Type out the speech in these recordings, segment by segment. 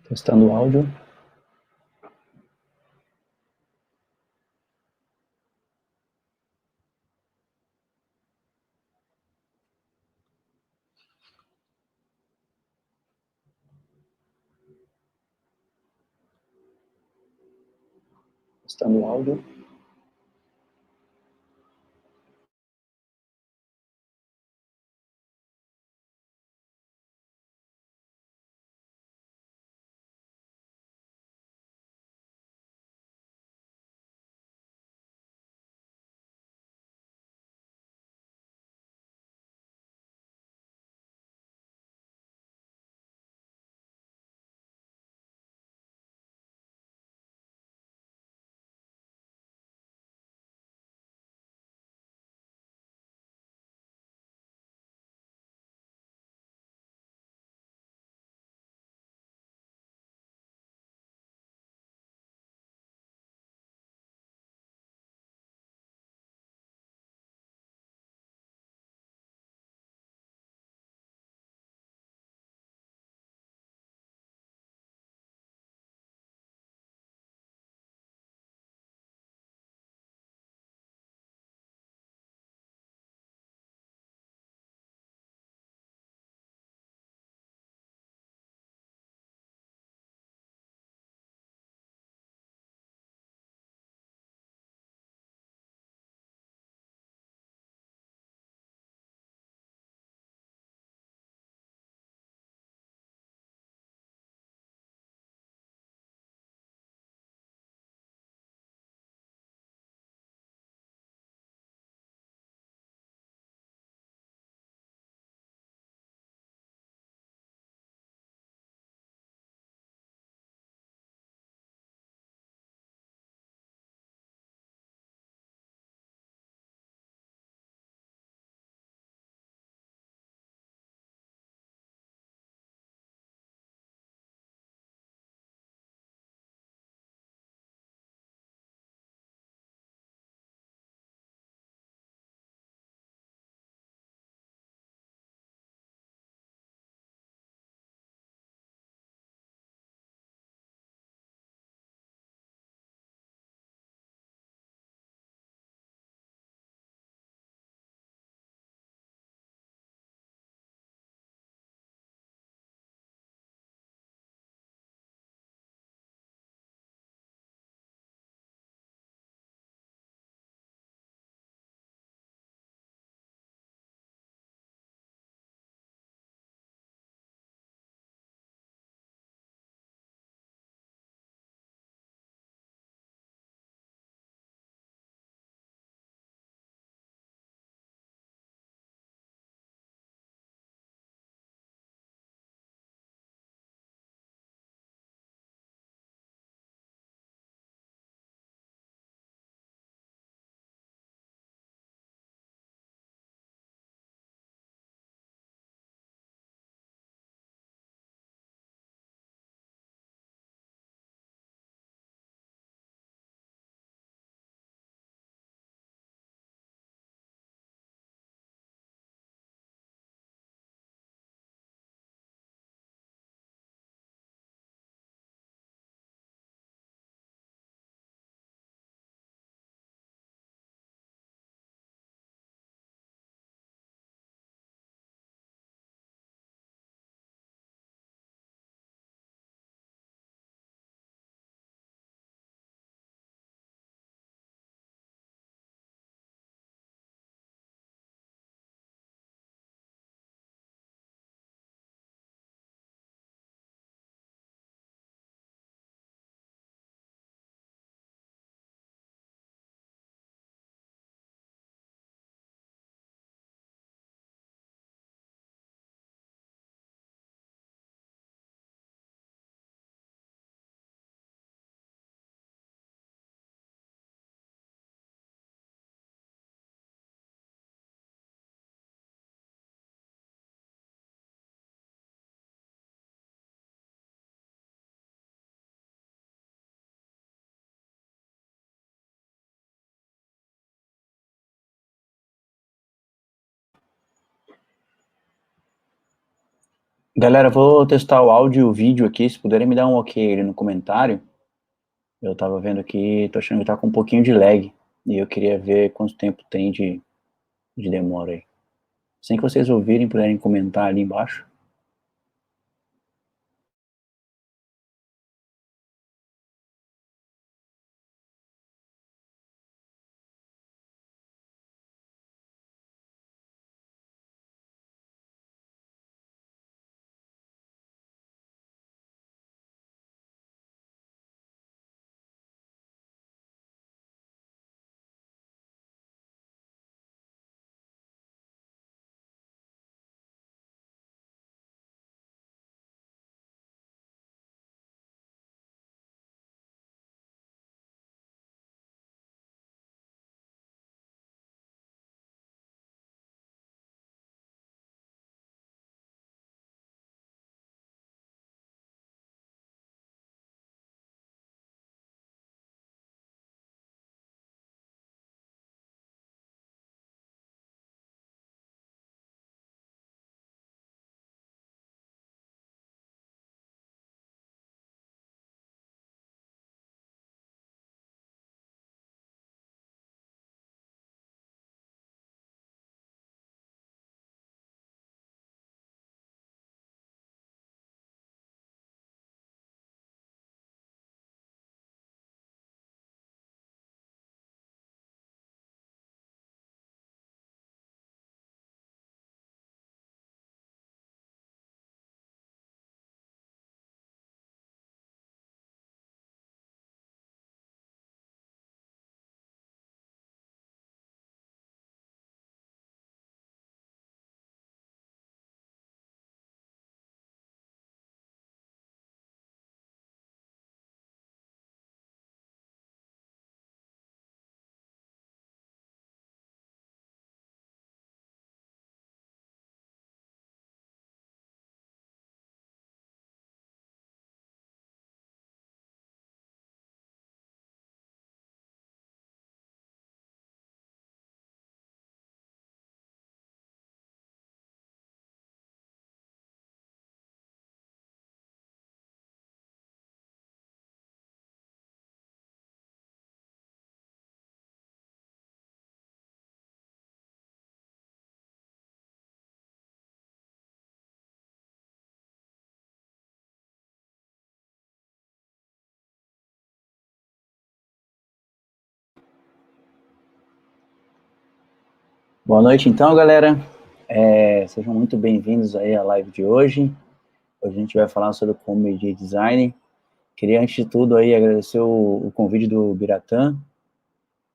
Testando o áudio. Testando o áudio. Galera, vou testar o áudio e o vídeo aqui, se puderem me dar um ok aí no comentário. Eu tava vendo aqui, tô achando que tá com um pouquinho de lag, e eu queria ver quanto tempo tem de demora aí. Sem que vocês ouvirem, puderem comentar ali embaixo. Boa noite então, galera. Sejam muito bem-vindos aí à live de hoje. Hoje a gente vai falar sobre Comedy Design. Queria, antes de tudo, aí agradecer o convite do Biratã.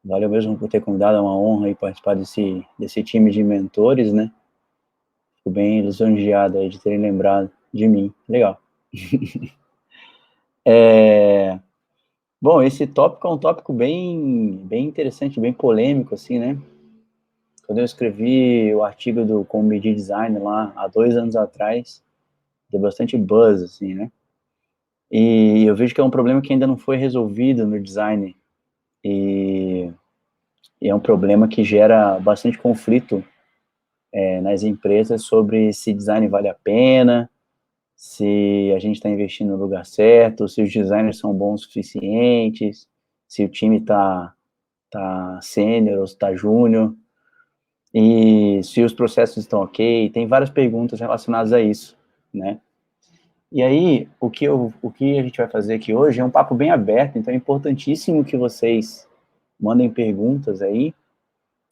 Valeu mesmo por ter convidado, é uma honra aí participar desse time de mentores, né? Fico bem lisonjeado aí de terem lembrado de mim. Legal. Bom, esse tópico é um tópico bem interessante, bem polêmico, assim, né? Quando eu escrevi o artigo do Comedy Design lá, há 2 anos atrás, deu bastante buzz, assim, né? E eu vejo que é um problema que ainda não foi resolvido no design, e, e é um problema que gera bastante conflito nas empresas sobre se design vale a pena, se a gente está investindo no lugar certo, se os designers são bons o suficientes, se o time tá sênior ou está júnior, e se os processos estão ok. Tem várias perguntas relacionadas a isso, né? E aí, o que a gente vai fazer aqui hoje é um papo bem aberto, então é importantíssimo que vocês mandem perguntas aí.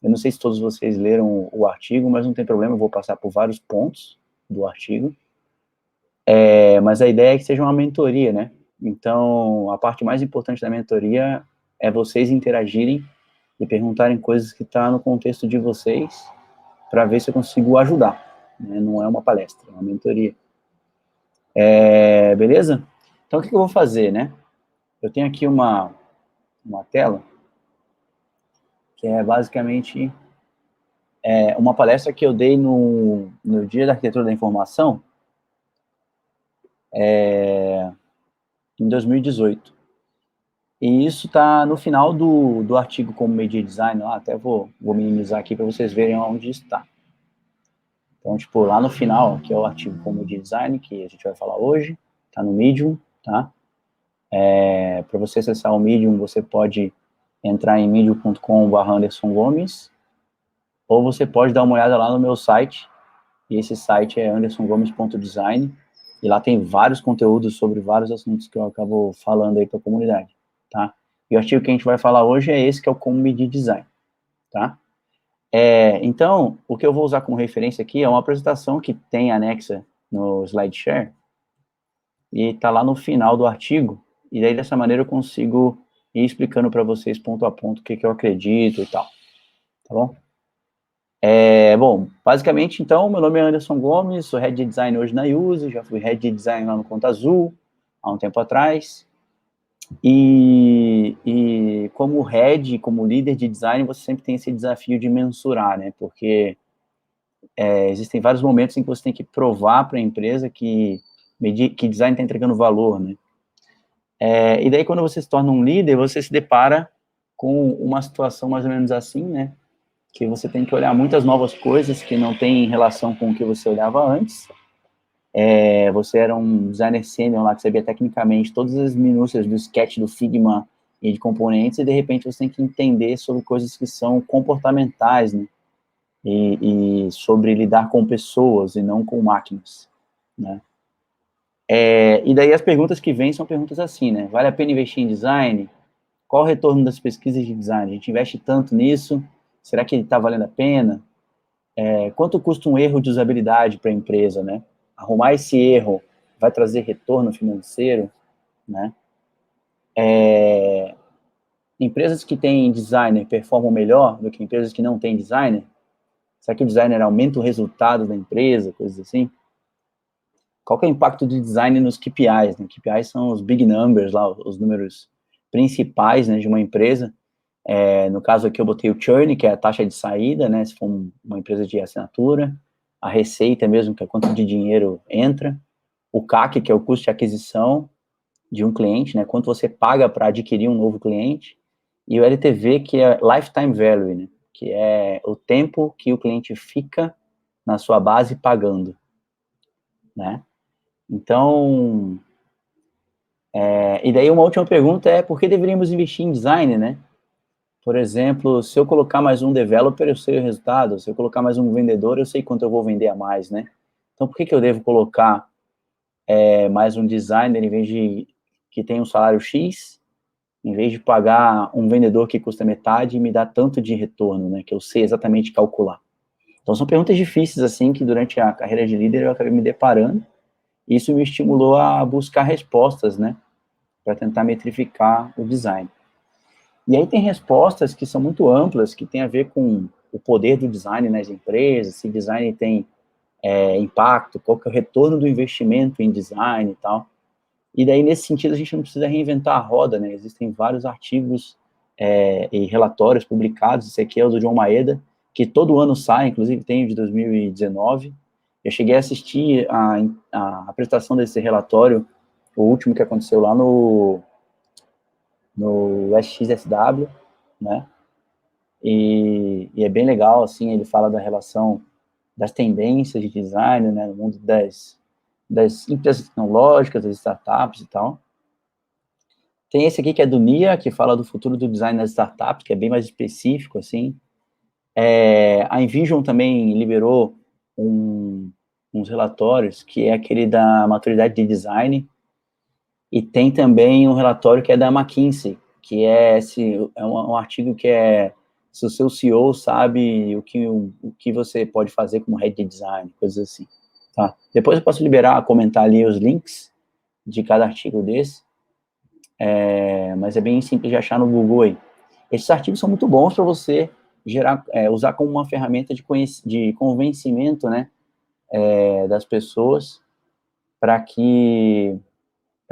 Eu não sei se todos vocês leram o artigo, mas não tem problema, eu vou passar por vários pontos do artigo. Mas a ideia é que seja uma mentoria, né? Então, a parte mais importante da mentoria é vocês interagirem e perguntarem coisas que estão no contexto de vocês, para ver se eu consigo ajudar, né? Não é uma palestra, é uma mentoria. Beleza? Então, o que eu vou fazer, né? Eu tenho aqui uma tela, que é basicamente uma palestra que eu dei no Dia da Arquitetura da Informação, em 2018. E isso está no final do artigo como Media Design, lá, até vou minimizar aqui para vocês verem onde está. Então, tipo, lá no final, que é o artigo Community Design, que a gente vai falar hoje, tá no Medium, tá? Para você acessar o Medium, você pode entrar em medium.com/Anderson Gomes, ou você pode dar uma olhada lá no meu site, e esse site é andersongomes.design, e lá tem vários conteúdos sobre vários assuntos que eu acabo falando aí para a comunidade, tá? E o artigo que a gente vai falar hoje é esse, que é o Como Medir Design, tá? Então, o que eu vou usar como referência aqui é uma apresentação que tem anexa no SlideShare, e está lá no final do artigo, e daí dessa maneira eu consigo ir explicando para vocês ponto a ponto o que eu acredito e tal, tá bom? Bom, basicamente, então, meu nome é Anderson Gomes, sou Head de Design hoje na Use, já fui Head de Design lá no Conta Azul, há um tempo atrás, e como Head, como líder de Design, você sempre tem esse desafio de mensurar, né, porque existem vários momentos em que você tem que provar para a empresa que Design está entregando valor, né, e daí quando você se torna um líder, você se depara com uma situação mais ou menos assim, né, que você tem que olhar muitas novas coisas que não tem relação com o que você olhava antes. Você era um designer sênior lá que sabia tecnicamente todas as minúcias do sketch, do Figma e de componentes, e de repente você tem que entender sobre coisas que são comportamentais, né? E sobre lidar com pessoas e não com máquinas, né? E daí as perguntas que vêm são perguntas assim, né? Vale a pena investir em design? Qual o retorno das pesquisas de design? A gente investe tanto nisso? Será que ele está valendo a pena? Quanto custa um erro de usabilidade para a empresa, né? Arrumar esse erro vai trazer retorno financeiro, né? Empresas que têm designer performam melhor do que empresas que não têm designer? Será que o designer aumenta o resultado da empresa, coisas assim? Qual que é o impacto do design nos KPIs, né? KPIs são os big numbers lá, os números principais, né, de uma empresa. No caso aqui eu botei o churn, que é a taxa de saída, né, se for uma empresa de assinatura, a receita mesmo, que é quanto de dinheiro entra, o CAC, que é o custo de aquisição de um cliente, né, quanto você paga para adquirir um novo cliente, e o LTV, que é Lifetime Value, né, que é o tempo que o cliente fica na sua base pagando, né. Então, e daí uma última pergunta é, por que deveríamos investir em design, né? Por exemplo, se eu colocar mais um developer, eu sei o resultado. Se eu colocar mais um vendedor, eu sei quanto eu vou vender a mais, né? Então, por que eu devo colocar mais um designer em vez de que tem um salário X, em vez de pagar um vendedor que custa metade e me dá tanto de retorno, né? Que eu sei exatamente calcular. Então, são perguntas difíceis, assim, que durante a carreira de líder eu acabei me deparando. E isso me estimulou a buscar respostas, né? Para tentar metrificar o design. E aí tem respostas que são muito amplas, que tem a ver com o poder do design nas empresas, se design tem impacto, qual que é o retorno do investimento em design e tal. E daí, nesse sentido, a gente não precisa reinventar a roda, né? Existem vários artigos e relatórios publicados, esse aqui é o do John Maeda, que todo ano sai, inclusive tem o de 2019. Eu cheguei a assistir a apresentação desse relatório, o último que aconteceu lá no SXSW, né? E é bem legal, assim, ele fala da relação das tendências de design, né, no mundo das empresas tecnológicas, das startups e tal. Tem esse aqui que é do NIA, que fala do futuro do design nas startups, que é bem mais específico, assim. A Envision também liberou uns relatórios, que é aquele da maturidade de design, e tem também um relatório que é da McKinsey, que é um artigo que é se o seu CEO sabe o que você pode fazer como head de design, coisas assim, tá? Depois eu posso comentar ali os links de cada artigo desse, mas é bem simples de achar no Google aí. Esses artigos são muito bons para você usar como uma ferramenta de convencimento, né, das pessoas, para que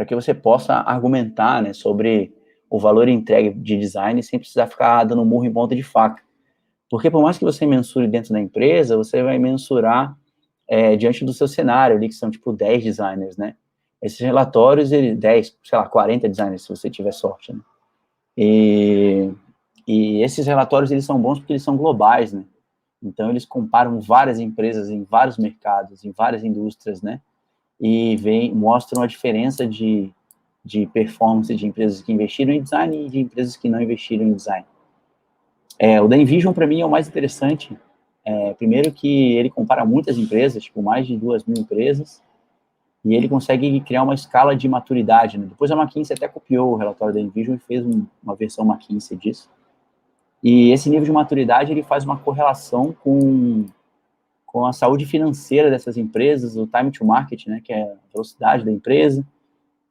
você possa argumentar, né, sobre o valor entregue de design sem precisar ficar dando murro em ponta de faca. Porque por mais que você mensure dentro da empresa, você vai mensurar diante do seu cenário ali, que são tipo 10 designers, né? Esses relatórios, 10, sei lá, 40 designers, se você tiver sorte, né? E esses relatórios, eles são bons porque eles são globais, né? Então, eles comparam várias empresas em vários mercados, em várias indústrias, né? E mostram a diferença de performance de empresas que investiram em design e de empresas que não investiram em design. O da Envision, para mim, é o mais interessante. Primeiro que ele compara muitas empresas, tipo, mais de 2.000 empresas, e ele consegue criar uma escala de maturidade, né? Depois a McKinsey até copiou o relatório da Envision e fez uma versão McKinsey disso. E esse nível de maturidade, ele faz uma correlação com a saúde financeira dessas empresas, o time to market, né, que é a velocidade da empresa,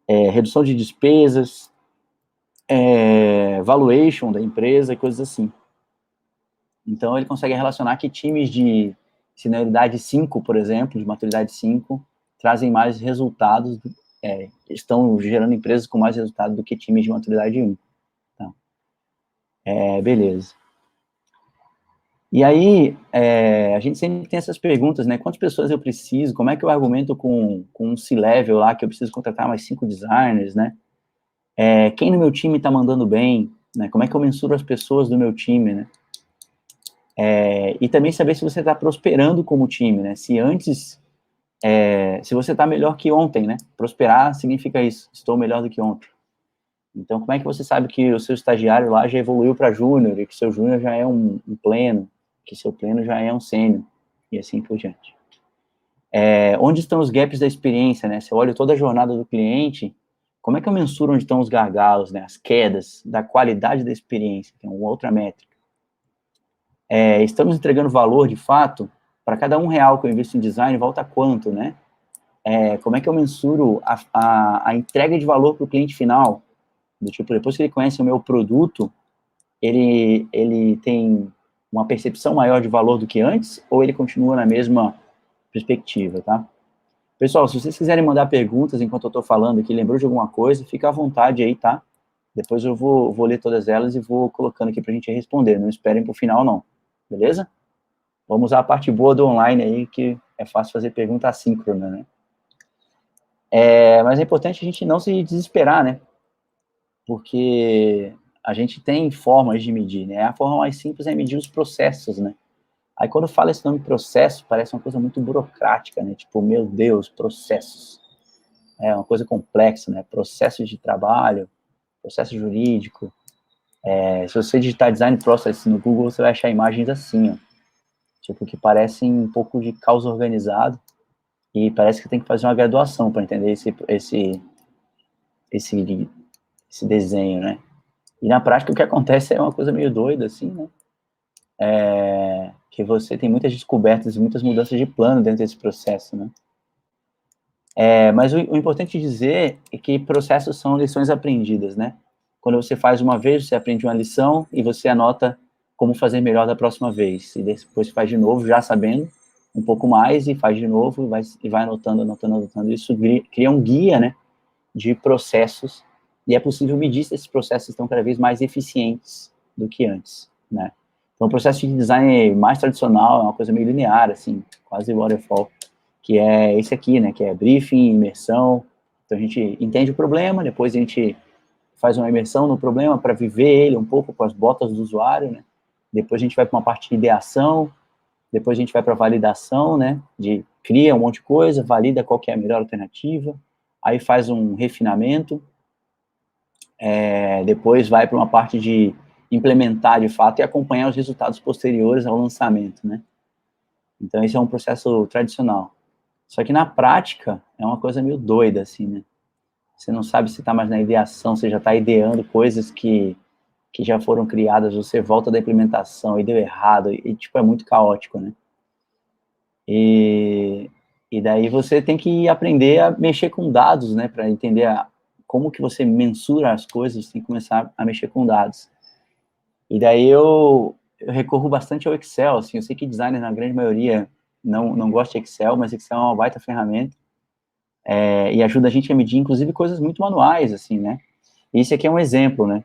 redução de despesas, valuation da empresa e coisas assim. Então, ele consegue relacionar que times de senioridade 5, por exemplo, de maturidade 5, trazem mais resultados, estão gerando empresas com mais resultados do que times de maturidade 1. Então, beleza. E aí, a gente sempre tem essas perguntas, né? Quantas pessoas eu preciso? Como é que eu argumento com um C-Level lá que eu preciso contratar mais 5 designers, né? Quem no meu time está mandando bem, né? Como é que eu mensuro as pessoas do meu time, né? E também saber se você está prosperando como time, né? Se você está melhor que ontem, né? Prosperar significa isso, estou melhor do que ontem. Então, como é que você sabe que o seu estagiário lá já evoluiu para júnior e que seu júnior já é um pleno, que seu pleno já é um sênior, e assim por diante. Onde estão os gaps da experiência, né? Se eu olho toda a jornada do cliente, como é que eu mensuro onde estão os gargalos, né? As quedas da qualidade da experiência, que é uma outra métrica. Estamos entregando valor, de fato, para cada R$1 que eu invisto em design, volta quanto, né? Como é que eu mensuro a entrega de valor para o cliente final? Do tipo, depois que ele conhece o meu produto, ele tem uma percepção maior de valor do que antes, ou ele continua na mesma perspectiva, tá? Pessoal, se vocês quiserem mandar perguntas enquanto eu estou falando aqui, lembrou de alguma coisa, fica à vontade aí, tá? Depois eu vou ler todas elas e vou colocando aqui para a gente responder. Não esperem para o final, não. Beleza? Vamos usar a parte boa do online aí, que é fácil fazer pergunta assíncrona, né? Mas é importante a gente não se desesperar, né? Porque a gente tem formas de medir, né? A forma mais simples é medir os processos, né? Aí quando fala esse nome processo, parece uma coisa muito burocrática, né? Tipo, meu Deus, processos. É uma coisa complexa, né? Processo de trabalho, processo jurídico. Se você digitar design process no Google, você vai achar imagens assim, ó. Tipo, que parecem um pouco de caos organizado. E parece que tem que fazer uma graduação para entender esse desenho, né? E na prática o que acontece é uma coisa meio doida, assim, né? Que você tem muitas descobertas e muitas mudanças de plano dentro desse processo, né? Mas o importante dizer é que processos são lições aprendidas, né? Quando você faz uma vez, você aprende uma lição e você anota como fazer melhor da próxima vez. E depois você faz de novo, já sabendo um pouco mais, e faz de novo, e vai anotando. Isso cria um guia, né, de processos, e é possível medir se esses processos estão cada vez mais eficientes do que antes, né? Então, o processo de design mais tradicional é uma coisa meio linear, assim, quase waterfall, que é esse aqui, né, que é briefing, imersão. Então, a gente entende o problema, depois a gente faz uma imersão no problema para viver ele um pouco com as botas do usuário, né? Depois a gente vai para uma parte de ideação, depois a gente vai para validação, né, de cria um monte de coisa, valida qual que é a melhor alternativa, aí faz um refinamento, depois vai para uma parte de implementar de fato e acompanhar os resultados posteriores ao lançamento, né? Então, esse é um processo tradicional. Só que na prática, é uma coisa meio doida, assim, né? Você não sabe se está mais na ideação, você já está ideando coisas que já foram criadas, você volta da implementação e deu errado, e tipo, é muito caótico, né? E daí você tem que aprender a mexer com dados, né, para entender como que você mensura as coisas, tem que começar a mexer com dados. E daí eu recorro bastante ao Excel, assim, eu sei que designer, na grande maioria, não gosta de Excel, mas Excel é uma baita ferramenta, e ajuda a gente a medir, inclusive, coisas muito manuais, assim, né? E esse aqui é um exemplo, né?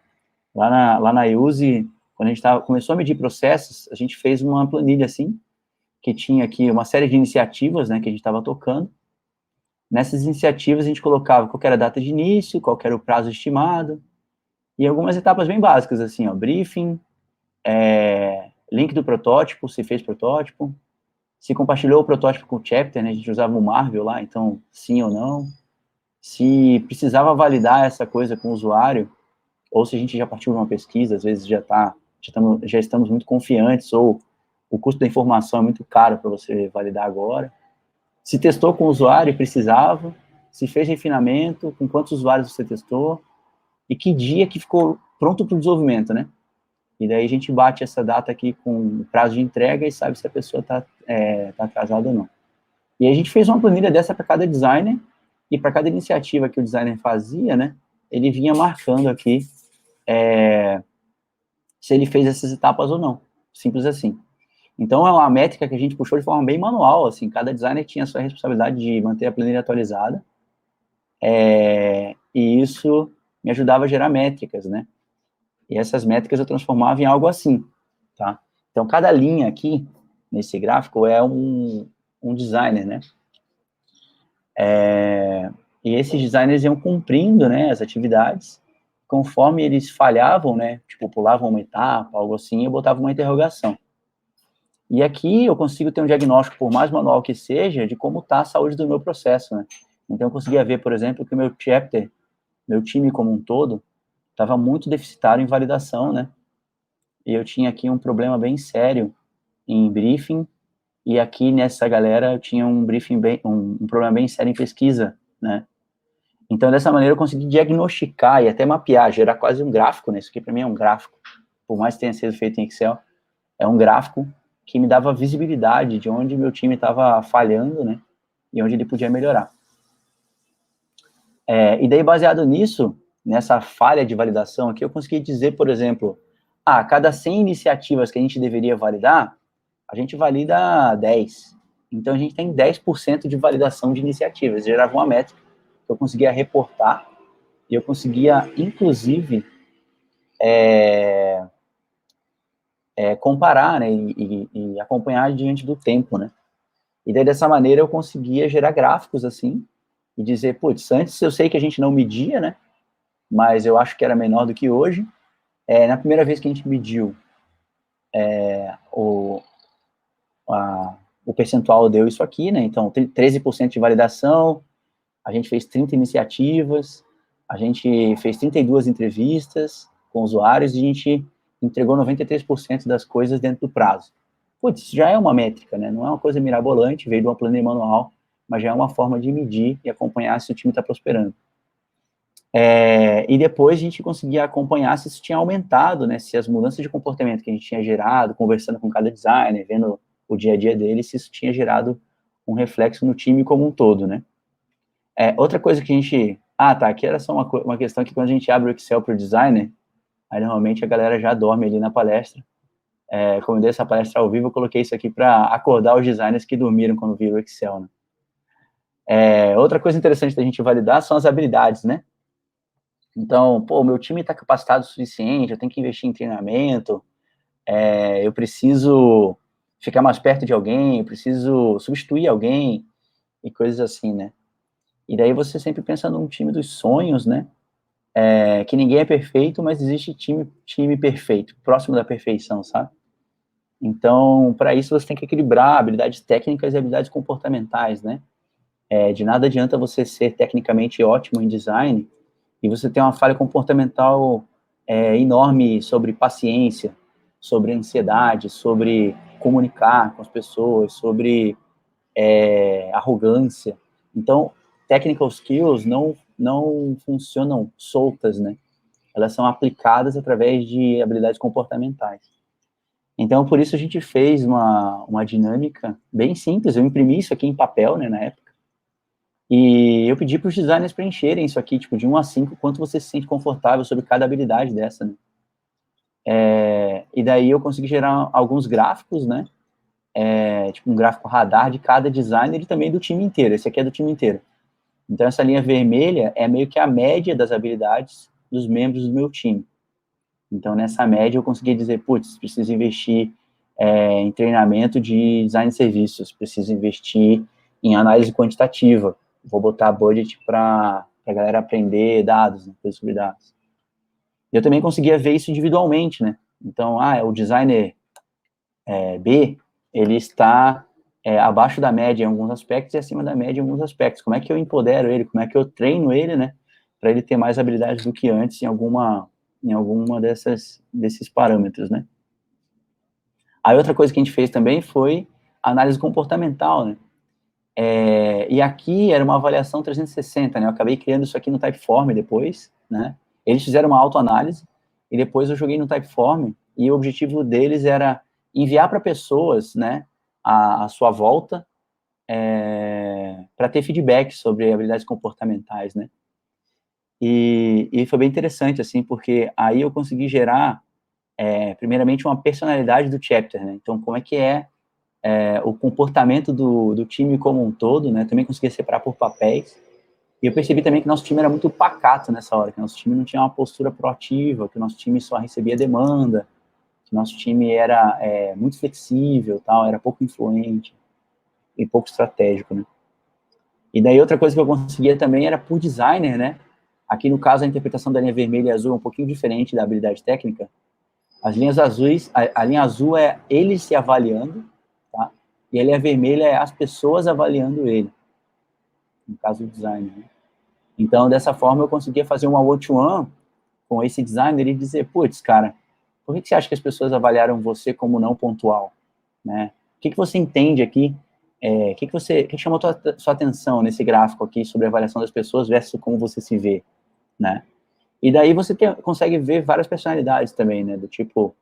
Lá na Use, quando a gente começou a medir processos, a gente fez uma planilha, assim, que tinha aqui uma série de iniciativas, né, que a gente estava tocando. Nessas iniciativas, a gente colocava qual era a data de início, qual era o prazo estimado, e algumas etapas bem básicas, assim, ó, briefing, link do protótipo, se fez protótipo, se compartilhou o protótipo com o chapter, né, a gente usava o Marvel lá, então sim ou não, se precisava validar essa coisa com o usuário, ou se a gente já partiu de uma pesquisa, às vezes já estamos muito confiantes, ou o custo da informação é muito caro para você validar agora. Se testou com o usuário e precisava, se fez refinamento, com quantos usuários você testou, e que dia que ficou pronto para o desenvolvimento, né? E daí a gente bate essa data aqui com o prazo de entrega e sabe se a pessoa está tá atrasada ou não. E aí a gente fez uma planilha dessa para cada designer, e para cada iniciativa que o designer fazia, né, ele vinha marcando aqui se ele fez essas etapas ou não. Simples assim. Então, é uma métrica que a gente puxou de forma bem manual, assim, cada designer tinha a sua responsabilidade de manter a planilha atualizada, e isso me ajudava a gerar métricas, né? E essas métricas eu transformava em algo assim, tá? Então, cada linha aqui, nesse gráfico, é um designer, né? E esses designers iam cumprindo, né, as atividades, conforme eles falhavam, né, tipo, pulavam uma etapa, algo assim, eu botava uma interrogação. E aqui eu consigo ter um diagnóstico, por mais manual que seja, de como está a saúde do meu processo, né? Então eu conseguia ver, por exemplo, que o meu chapter, meu time como um todo, estava muito deficitário em validação, né? E eu tinha aqui um problema bem sério em briefing, e aqui nessa galera eu tinha um problema bem sério em pesquisa, né? Então, dessa maneira, eu consegui diagnosticar e até mapear, gerar quase um gráfico, né? Isso aqui para mim é um gráfico, por mais que tenha sido feito em Excel, é um gráfico que me dava visibilidade de onde meu time estava falhando, né? E onde ele podia melhorar. E daí, baseado nisso, nessa falha de validação aqui, eu consegui dizer, por exemplo, a cada 100 iniciativas que a gente deveria validar, a gente valida 10. Então, a gente tem 10% de validação de iniciativas. Gerava uma métrica que eu conseguia reportar e eu conseguia, inclusive, comparar, né, e acompanhar diante do tempo, né. E daí, dessa maneira, eu conseguia gerar gráficos, assim, e dizer, putz, antes eu sei que a gente não media, né, mas eu acho que era menor do que hoje. Na primeira vez que a gente mediu, o, o percentual deu isso aqui, né, então 13% de validação, a gente fez 30 iniciativas, a gente fez 32 entrevistas com usuários e a gente entregou 93% das coisas dentro do prazo. Putz, isso já é uma métrica, né? Não é uma coisa mirabolante, veio de uma planilha manual, mas já é uma forma de medir e acompanhar se o time está prosperando. E depois a gente conseguia acompanhar se isso tinha aumentado, né? Se as mudanças de comportamento que a gente tinha gerado, conversando com cada designer, vendo o dia a dia dele, se isso tinha gerado um reflexo no time como um todo, né? Outra coisa que a gente... tá, aqui era só uma questão que quando a gente abre o Excel para o designer, aí normalmente a galera já dorme ali na palestra. Como eu dei essa palestra ao vivo, eu coloquei isso aqui para acordar os designers que dormiram quando viram o Excel, né? Outra coisa interessante da gente validar são as habilidades, né? Então, pô, meu time está capacitado o suficiente, eu tenho que investir em treinamento, eu preciso ficar mais perto de alguém, eu preciso substituir alguém, e coisas assim, né? E daí você sempre pensa num time dos sonhos, né? Que ninguém é perfeito, mas existe time perfeito, próximo da perfeição, sabe? Então, para isso você tem que equilibrar habilidades técnicas e habilidades comportamentais, né? De nada adianta você ser tecnicamente ótimo em design e você ter uma falha comportamental enorme sobre paciência, sobre ansiedade, sobre comunicar com as pessoas, sobre arrogância. Então, technical skills não funcionam soltas, né? Elas são aplicadas através de habilidades comportamentais. Então, por isso a gente fez uma dinâmica bem simples. Eu imprimi isso aqui em papel, né, na época, e eu pedi para os designers preencherem isso aqui, tipo, de 1 a 5, quanto você se sente confortável sobre cada habilidade dessa, né? E daí eu consegui gerar alguns gráficos, né? Tipo, um gráfico radar de cada designer e também do time inteiro. Esse aqui é do time inteiro. Então, essa linha vermelha é meio que a média das habilidades dos membros do meu time. Então, nessa média, eu consegui dizer, putz, preciso investir em treinamento de design de serviços, preciso investir em análise quantitativa, vou botar budget para a galera aprender dados, né, coisas sobre dados. Eu também conseguia ver isso individualmente, né? Então, o designer B, ele está abaixo da média em alguns aspectos e acima da média em alguns aspectos. Como é que eu empodero ele? Como é que eu treino ele, né? Para ele ter mais habilidades do que antes em alguma desses parâmetros, né? Aí outra coisa que a gente fez também foi análise comportamental, né? E aqui era uma avaliação 360, né? Eu acabei criando isso aqui no Typeform depois, né? Eles fizeram uma autoanálise e depois eu joguei no Typeform e o objetivo deles era enviar para pessoas, né, a sua volta para ter feedback sobre habilidades comportamentais, né? E foi bem interessante, assim, porque aí eu consegui gerar, primeiramente, uma personalidade do chapter, né? Então, como é que o comportamento do time como um todo, né? Também consegui separar por papéis. E eu percebi também que nosso time era muito pacato nessa hora, que nosso time não tinha uma postura proativa, que nosso time só recebia demanda, que nosso time era muito flexível, tal, era pouco influente e pouco estratégico, né? E daí outra coisa que eu conseguia também era por designer, né? Aqui no caso a interpretação da linha vermelha e azul é um pouquinho diferente da habilidade técnica. As linhas azuis, a linha azul é ele se avaliando, tá? E a linha vermelha é as pessoas avaliando ele, no caso do designer, né? Então, dessa forma, eu conseguia fazer uma one-to-one com esse designer e dizer, putz, cara, por que você acha que as pessoas avaliaram você como não pontual, né? O que você entende aqui? O que chamou sua atenção nesse gráfico aqui sobre a avaliação das pessoas versus como você se vê, né? E daí você consegue ver várias personalidades também, né? Do tipo,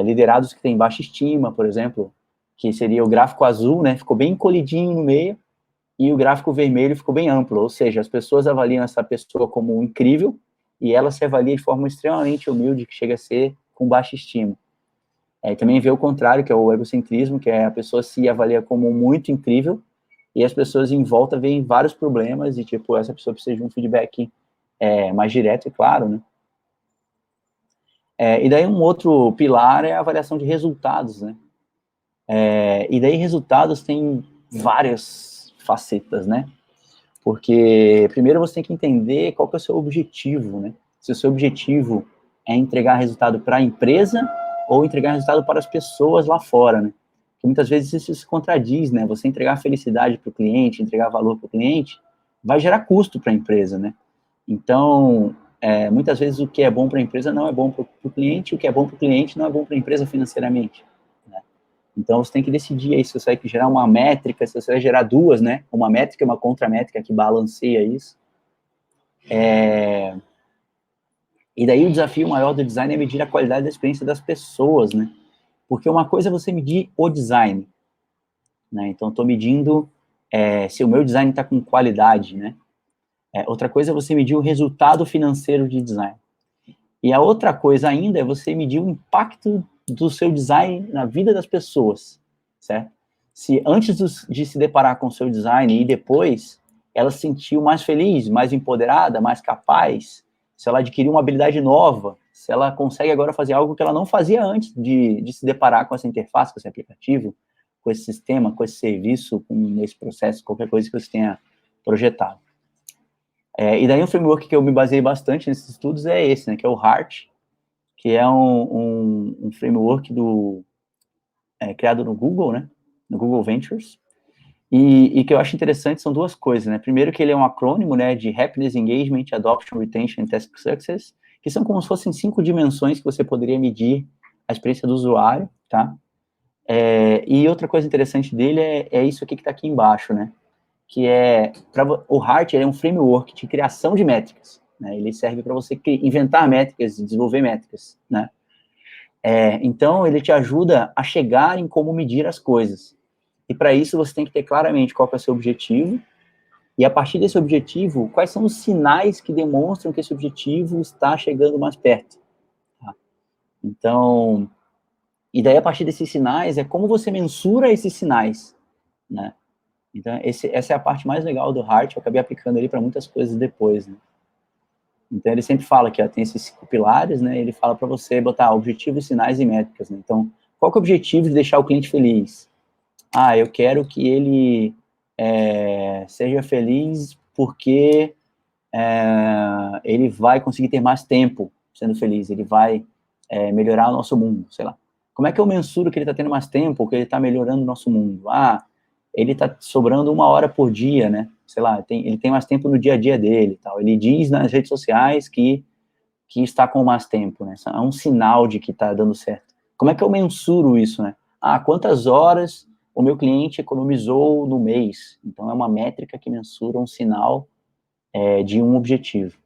liderados que têm baixa estima, por exemplo, que seria o gráfico azul, né? Ficou bem encolhidinho no meio, e o gráfico vermelho ficou bem amplo, ou seja, as pessoas avaliam essa pessoa como incrível, e ela se avalia de forma extremamente humilde, que chega a ser com baixa estima. Também vê o contrário, que é o egocentrismo, que é a pessoa se avalia como muito incrível, e as pessoas em volta veem vários problemas, e tipo, essa pessoa precisa de um feedback mais direto e claro, né? E daí um outro pilar é a avaliação de resultados, né? E daí resultados tem várias facetas, né? Porque primeiro você tem que entender qual que é o seu objetivo, né? Se o seu objetivo é entregar resultado para a empresa ou entregar resultado para as pessoas lá fora, né? Porque muitas vezes isso se contradiz, né? Você entregar felicidade para o cliente, entregar valor para o cliente, vai gerar custo para a empresa, né? Então, muitas vezes o que é bom para a empresa não é bom para o cliente, o que é bom para o cliente não é bom para a empresa financeiramente, né? Então, você tem que decidir aí se você vai gerar uma métrica, se você vai gerar duas, né? Uma métrica e uma contramétrica que balanceia isso. E daí o desafio maior do design é medir a qualidade da experiência das pessoas, né? Porque uma coisa é você medir o design, né? Então, estou medindo se o meu design está com qualidade, né? Outra coisa é você medir o resultado financeiro de design. E a outra coisa ainda é você medir o impacto do seu design na vida das pessoas, certo? Se antes de se deparar com o seu design e depois, ela se sentiu mais feliz, mais empoderada, mais capaz, se ela adquiriu uma habilidade nova, se ela consegue agora fazer algo que ela não fazia antes de se deparar com essa interface, com esse aplicativo, com esse sistema, com esse serviço, com esse processo, qualquer coisa que você tenha projetado. E daí um framework que eu me baseei bastante nesses estudos é esse, né, que é o HEART, que é um framework criado no Google, né, no Google Ventures, e que eu acho interessante são duas coisas, né, primeiro que ele é um acrônimo, né, de Happiness, Engagement, Adoption, Retention e Task Success, que são como se fossem 5 dimensões que você poderia medir a experiência do usuário, tá? E outra coisa interessante dele é isso aqui que está aqui embaixo, né, que o HEART é um framework de criação de métricas, né? Ele serve para você inventar métricas e desenvolver métricas, né? Então, ele te ajuda a chegar em como medir as coisas. E para isso, você tem que ter claramente qual é o seu objetivo, e a partir desse objetivo, quais são os sinais que demonstram que esse objetivo está chegando mais perto. Tá? Então, e daí a partir desses sinais, é como você mensura esses sinais, né? Então, essa é a parte mais legal do HEART, eu acabei aplicando ele para muitas coisas depois, né? Então, ele sempre fala que tem esses 5 pilares, né? Ele fala para você botar objetivos, sinais e métricas, né? Então, qual que é o objetivo de deixar o cliente feliz? Eu quero que ele seja feliz porque ele vai conseguir ter mais tempo sendo feliz, ele vai melhorar o nosso mundo, sei lá. Como é que eu mensuro que ele está tendo mais tempo, que ele está melhorando o nosso mundo? Ah, ele está sobrando 1 hora por dia, né? Sei lá, ele tem mais tempo no dia a dia dele, tal. Ele diz nas redes sociais que está com mais tempo, né? É um sinal de que está dando certo. Como é que eu mensuro isso, né? Ah, quantas horas o meu cliente economizou no mês? Então, é uma métrica que mensura um sinal de um objetivo.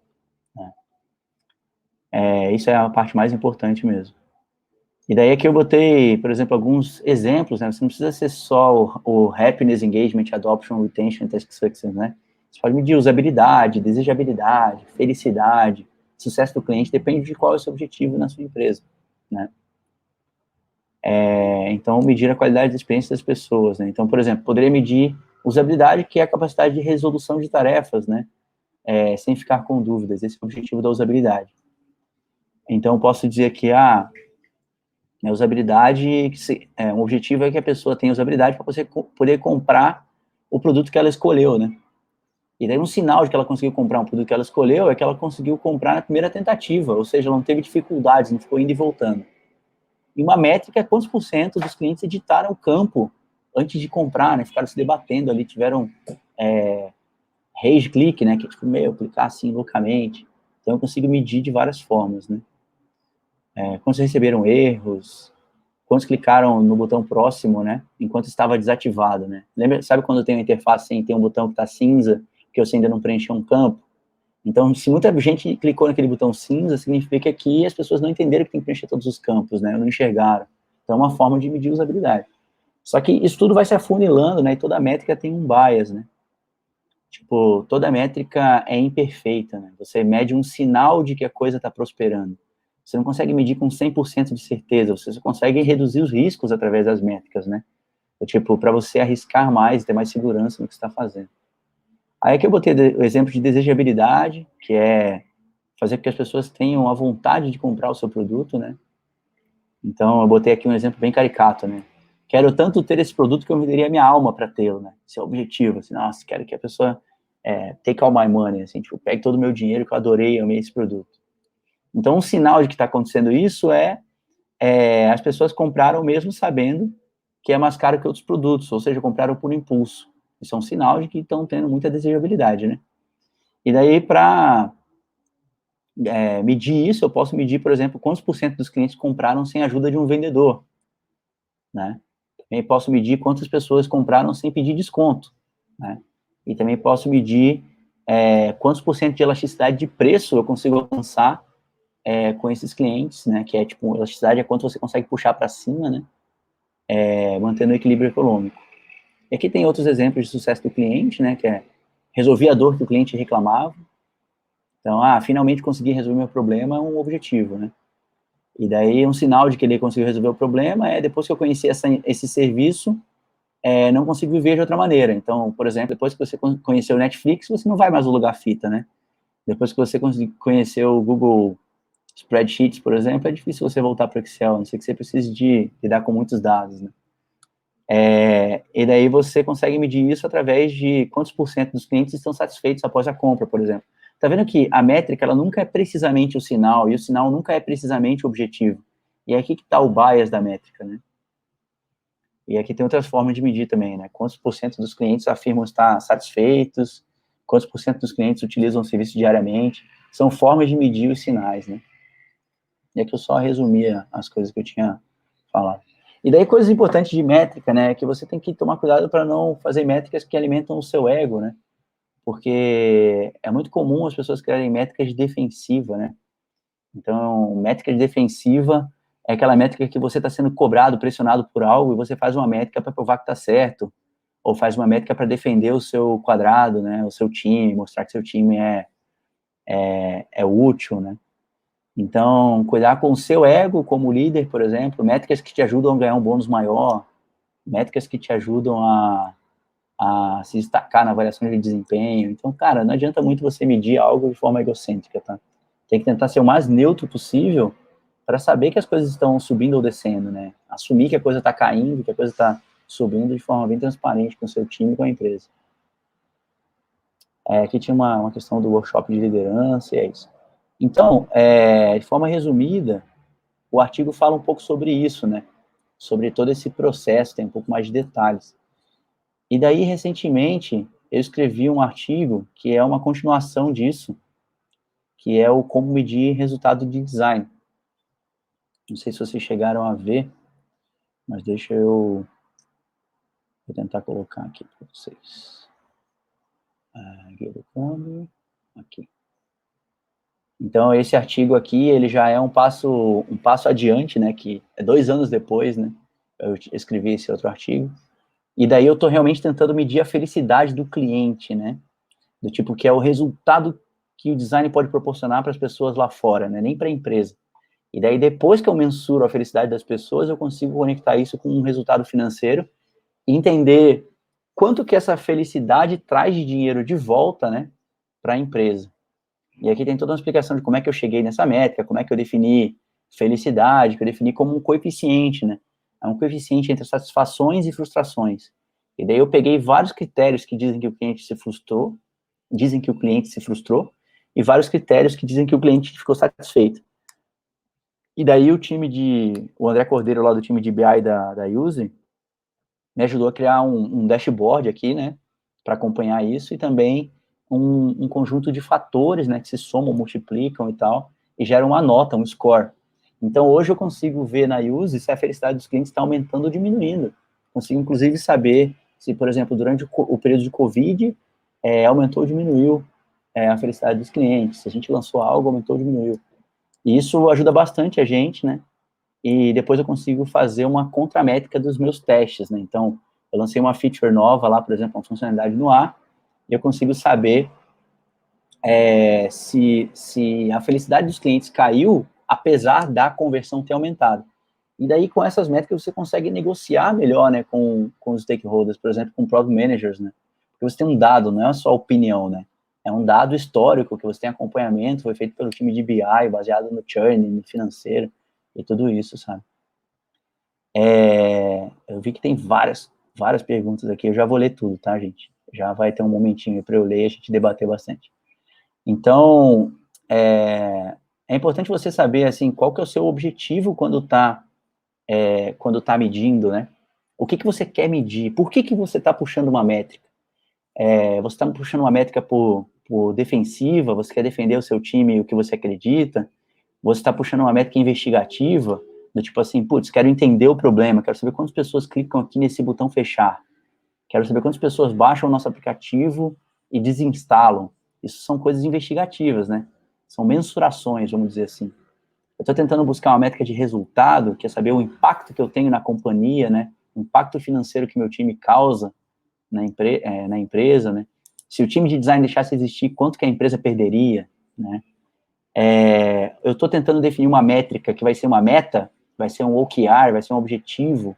Né? Isso é a parte mais importante mesmo. E daí aqui eu botei, por exemplo, alguns exemplos, né? Você não precisa ser só o Happiness, Engagement, Adoption, Retention, Task Success, né? Você pode medir usabilidade, desejabilidade, felicidade, sucesso do cliente, depende de qual é o seu objetivo na sua empresa, né? Então, medir a qualidade da experiência das pessoas, né? Então, por exemplo, poderia medir usabilidade, que é a capacidade de resolução de tarefas, né? Sem ficar com dúvidas, esse é o objetivo da usabilidade. Então, eu posso dizer que a usabilidade, um objetivo é que a pessoa tenha usabilidade para você poder comprar o produto que ela escolheu, né? E daí um sinal de que ela conseguiu comprar um produto que ela escolheu é que ela conseguiu comprar na primeira tentativa, ou seja, ela não teve dificuldades, não ficou indo e voltando. E uma métrica é quantos por cento dos clientes editaram o campo antes de comprar, né? Ficaram se debatendo ali, tiveram rage click, né? Que é tipo, clicar assim loucamente. Então eu consigo medir de várias formas, né? Quantos receberam erros, quantos clicaram no botão próximo, né? Enquanto estava desativado, né? Lembra, sabe quando tem uma interface sem tem um botão que está cinza, que você ainda não preencheu um campo? Então, se muita gente clicou naquele botão cinza, significa que as pessoas não entenderam que tem que preencher todos os campos, né? Não enxergaram. Então, é uma forma de medir usabilidade. Só que isso tudo vai se afunilando, né? E toda métrica tem um bias, né? Tipo, toda métrica é imperfeita, né? Você mede um sinal de que a coisa está prosperando. Você não consegue medir com 100% de certeza, você só consegue reduzir os riscos através das métricas, né? Tipo, para você arriscar mais, ter mais segurança no que você está fazendo. Aí aqui eu botei o exemplo de desejabilidade, que é fazer com que as pessoas tenham a vontade de comprar o seu produto, né? Então, eu botei aqui um exemplo bem caricato, né? Quero tanto ter esse produto que eu venderia minha alma para tê-lo, né? Esse é o objetivo, assim, nossa, quero que a pessoa take all my money, assim, tipo, pegue todo o meu dinheiro que eu adorei, amei esse produto. Então, um sinal de que está acontecendo isso as pessoas compraram mesmo sabendo que é mais caro que outros produtos, ou seja, compraram por impulso. Isso é um sinal de que estão tendo muita desejabilidade, né? E daí, para medir isso, eu posso medir, por exemplo, quantos por cento dos clientes compraram sem a ajuda de um vendedor, né? Também posso medir quantas pessoas compraram sem pedir desconto, né? E também posso medir quantos por cento de elasticidade de preço eu consigo alcançar com esses clientes, né? Que é tipo, elasticidade é quanto você consegue puxar para cima, né? Mantendo o equilíbrio econômico. E aqui tem outros exemplos de sucesso do cliente, né? Que é resolver a dor que o cliente reclamava. Então, finalmente consegui resolver meu problema é um objetivo, né? E daí um sinal de que ele conseguiu resolver o problema é depois que eu conheci esse serviço, não consigo viver de outra maneira. Então, por exemplo, depois que você conheceu o Netflix, você não vai mais alugar fita, né? Depois que você conheceu o Google Spreadsheets, por exemplo, é difícil você voltar para o Excel, a não ser que você precise de lidar com muitos dados, né? E daí você consegue medir isso através de quantos por cento dos clientes estão satisfeitos após a compra, por exemplo. Tá vendo que a métrica, ela nunca é precisamente o sinal, e o sinal nunca é precisamente o objetivo. E é aqui que está o bias da métrica, né? E aqui tem outras formas de medir também, né? Quantos por cento dos clientes afirmam estar satisfeitos, quantos por cento dos clientes utilizam o serviço diariamente. São formas de medir os sinais, né? E aqui eu só resumia as coisas que eu tinha falado. E daí, coisas importantes de métrica, né? Que você tem que tomar cuidado para não fazer métricas que alimentam o seu ego, né? Porque é muito comum as pessoas criarem métricas de defensiva, né? Então, métrica de defensiva é aquela métrica que você está sendo cobrado, pressionado por algo, e você faz uma métrica para provar que está certo, ou faz uma métrica para defender o seu quadrado, né? O seu time, mostrar que seu time é útil, né? Então, cuidar com o seu ego como líder, por exemplo, métricas que te ajudam a ganhar um bônus maior, métricas que te ajudam a se destacar na avaliação de desempenho. Então, cara, não adianta muito você medir algo de forma egocêntrica, tá? Tem que tentar ser o mais neutro possível para saber que as coisas estão subindo ou descendo, né? Assumir que a coisa está caindo, que a coisa está subindo de forma bem transparente com o seu time e com a empresa. Aqui tinha uma questão do workshop de liderança, e é isso. Então, de forma resumida, o artigo fala um pouco sobre isso, né? sobre todo esse processo, tem um pouco mais de detalhes. E daí, recentemente, eu escrevi um artigo que é uma continuação disso, que é o como medir resultado de design. Não sei se vocês chegaram a ver, mas deixa eu vou tentar colocar aqui para vocês. Aqui. Então, esse artigo aqui, ele já é um passo adiante, né, que é 2 anos depois, né, eu escrevi esse outro artigo, e daí eu estou realmente tentando medir a felicidade do cliente, né, do tipo que é o resultado que o design pode proporcionar para as pessoas lá fora, né, nem para a empresa. E daí, depois que eu mensuro a felicidade das pessoas, eu consigo conectar isso com um resultado financeiro e entender quanto que essa felicidade traz de dinheiro de volta, né, para a empresa. E aqui tem toda uma explicação de como é que eu cheguei nessa métrica, como é que eu defini felicidade, que eu defini como um coeficiente, né? É um coeficiente entre satisfações e frustrações. E daí eu peguei vários critérios que dizem que o cliente se frustrou, dizem que o cliente se frustrou, e vários critérios que dizem que o cliente ficou satisfeito. E daí o André Cordeiro lá do time de BI da Uzi, me ajudou a criar um dashboard aqui, né, para acompanhar isso, e também um conjunto de fatores, né, que se somam, multiplicam e tal, e geram uma nota, um score. Então, hoje eu consigo ver na Use se a felicidade dos clientes está aumentando ou diminuindo. Consigo, inclusive, saber se, por exemplo, durante o período de Covid, aumentou ou diminuiu a felicidade dos clientes. Se a gente lançou algo, aumentou ou diminuiu. E isso ajuda bastante a gente, né, e depois eu consigo fazer uma contramétrica dos meus testes, né? Então, eu lancei uma feature nova lá, por exemplo, uma funcionalidade no ar, e eu consigo saber se a felicidade dos clientes caiu, apesar da conversão ter aumentado. E daí, com essas métricas, você consegue negociar melhor, né, com os stakeholders, por exemplo, com product managers, né? Porque você tem um dado, não é só opinião, né? É um dado histórico, que você tem acompanhamento, foi feito pelo time de BI, baseado no churn, no financeiro, e tudo isso, sabe? Eu vi que tem várias perguntas aqui, eu já vou ler tudo, tá, gente? Já vai ter um momentinho para eu ler e a gente debater bastante. Então, é importante você saber, assim, qual que é o seu objetivo quando tá medindo, né? O que você quer medir? Por que você está puxando uma métrica? Você está puxando uma métrica por defensiva? Você quer defender o seu time e o que você acredita? Você está puxando uma métrica investigativa, do tipo assim, putz, quero entender o problema, quero saber quantas pessoas clicam aqui nesse botão fechar, quero saber quantas pessoas baixam o nosso aplicativo e desinstalam. Isso são coisas investigativas, né? São mensurações, vamos dizer assim. Eu estou tentando buscar uma métrica de resultado, que é saber o impacto que eu tenho na companhia, né? O impacto financeiro que meu time causa na empresa, né? Se o time de design deixasse de existir, quanto que a empresa perderia, né? Eu estou tentando definir uma métrica que vai ser uma meta, vai ser um OKR, vai ser um objetivo,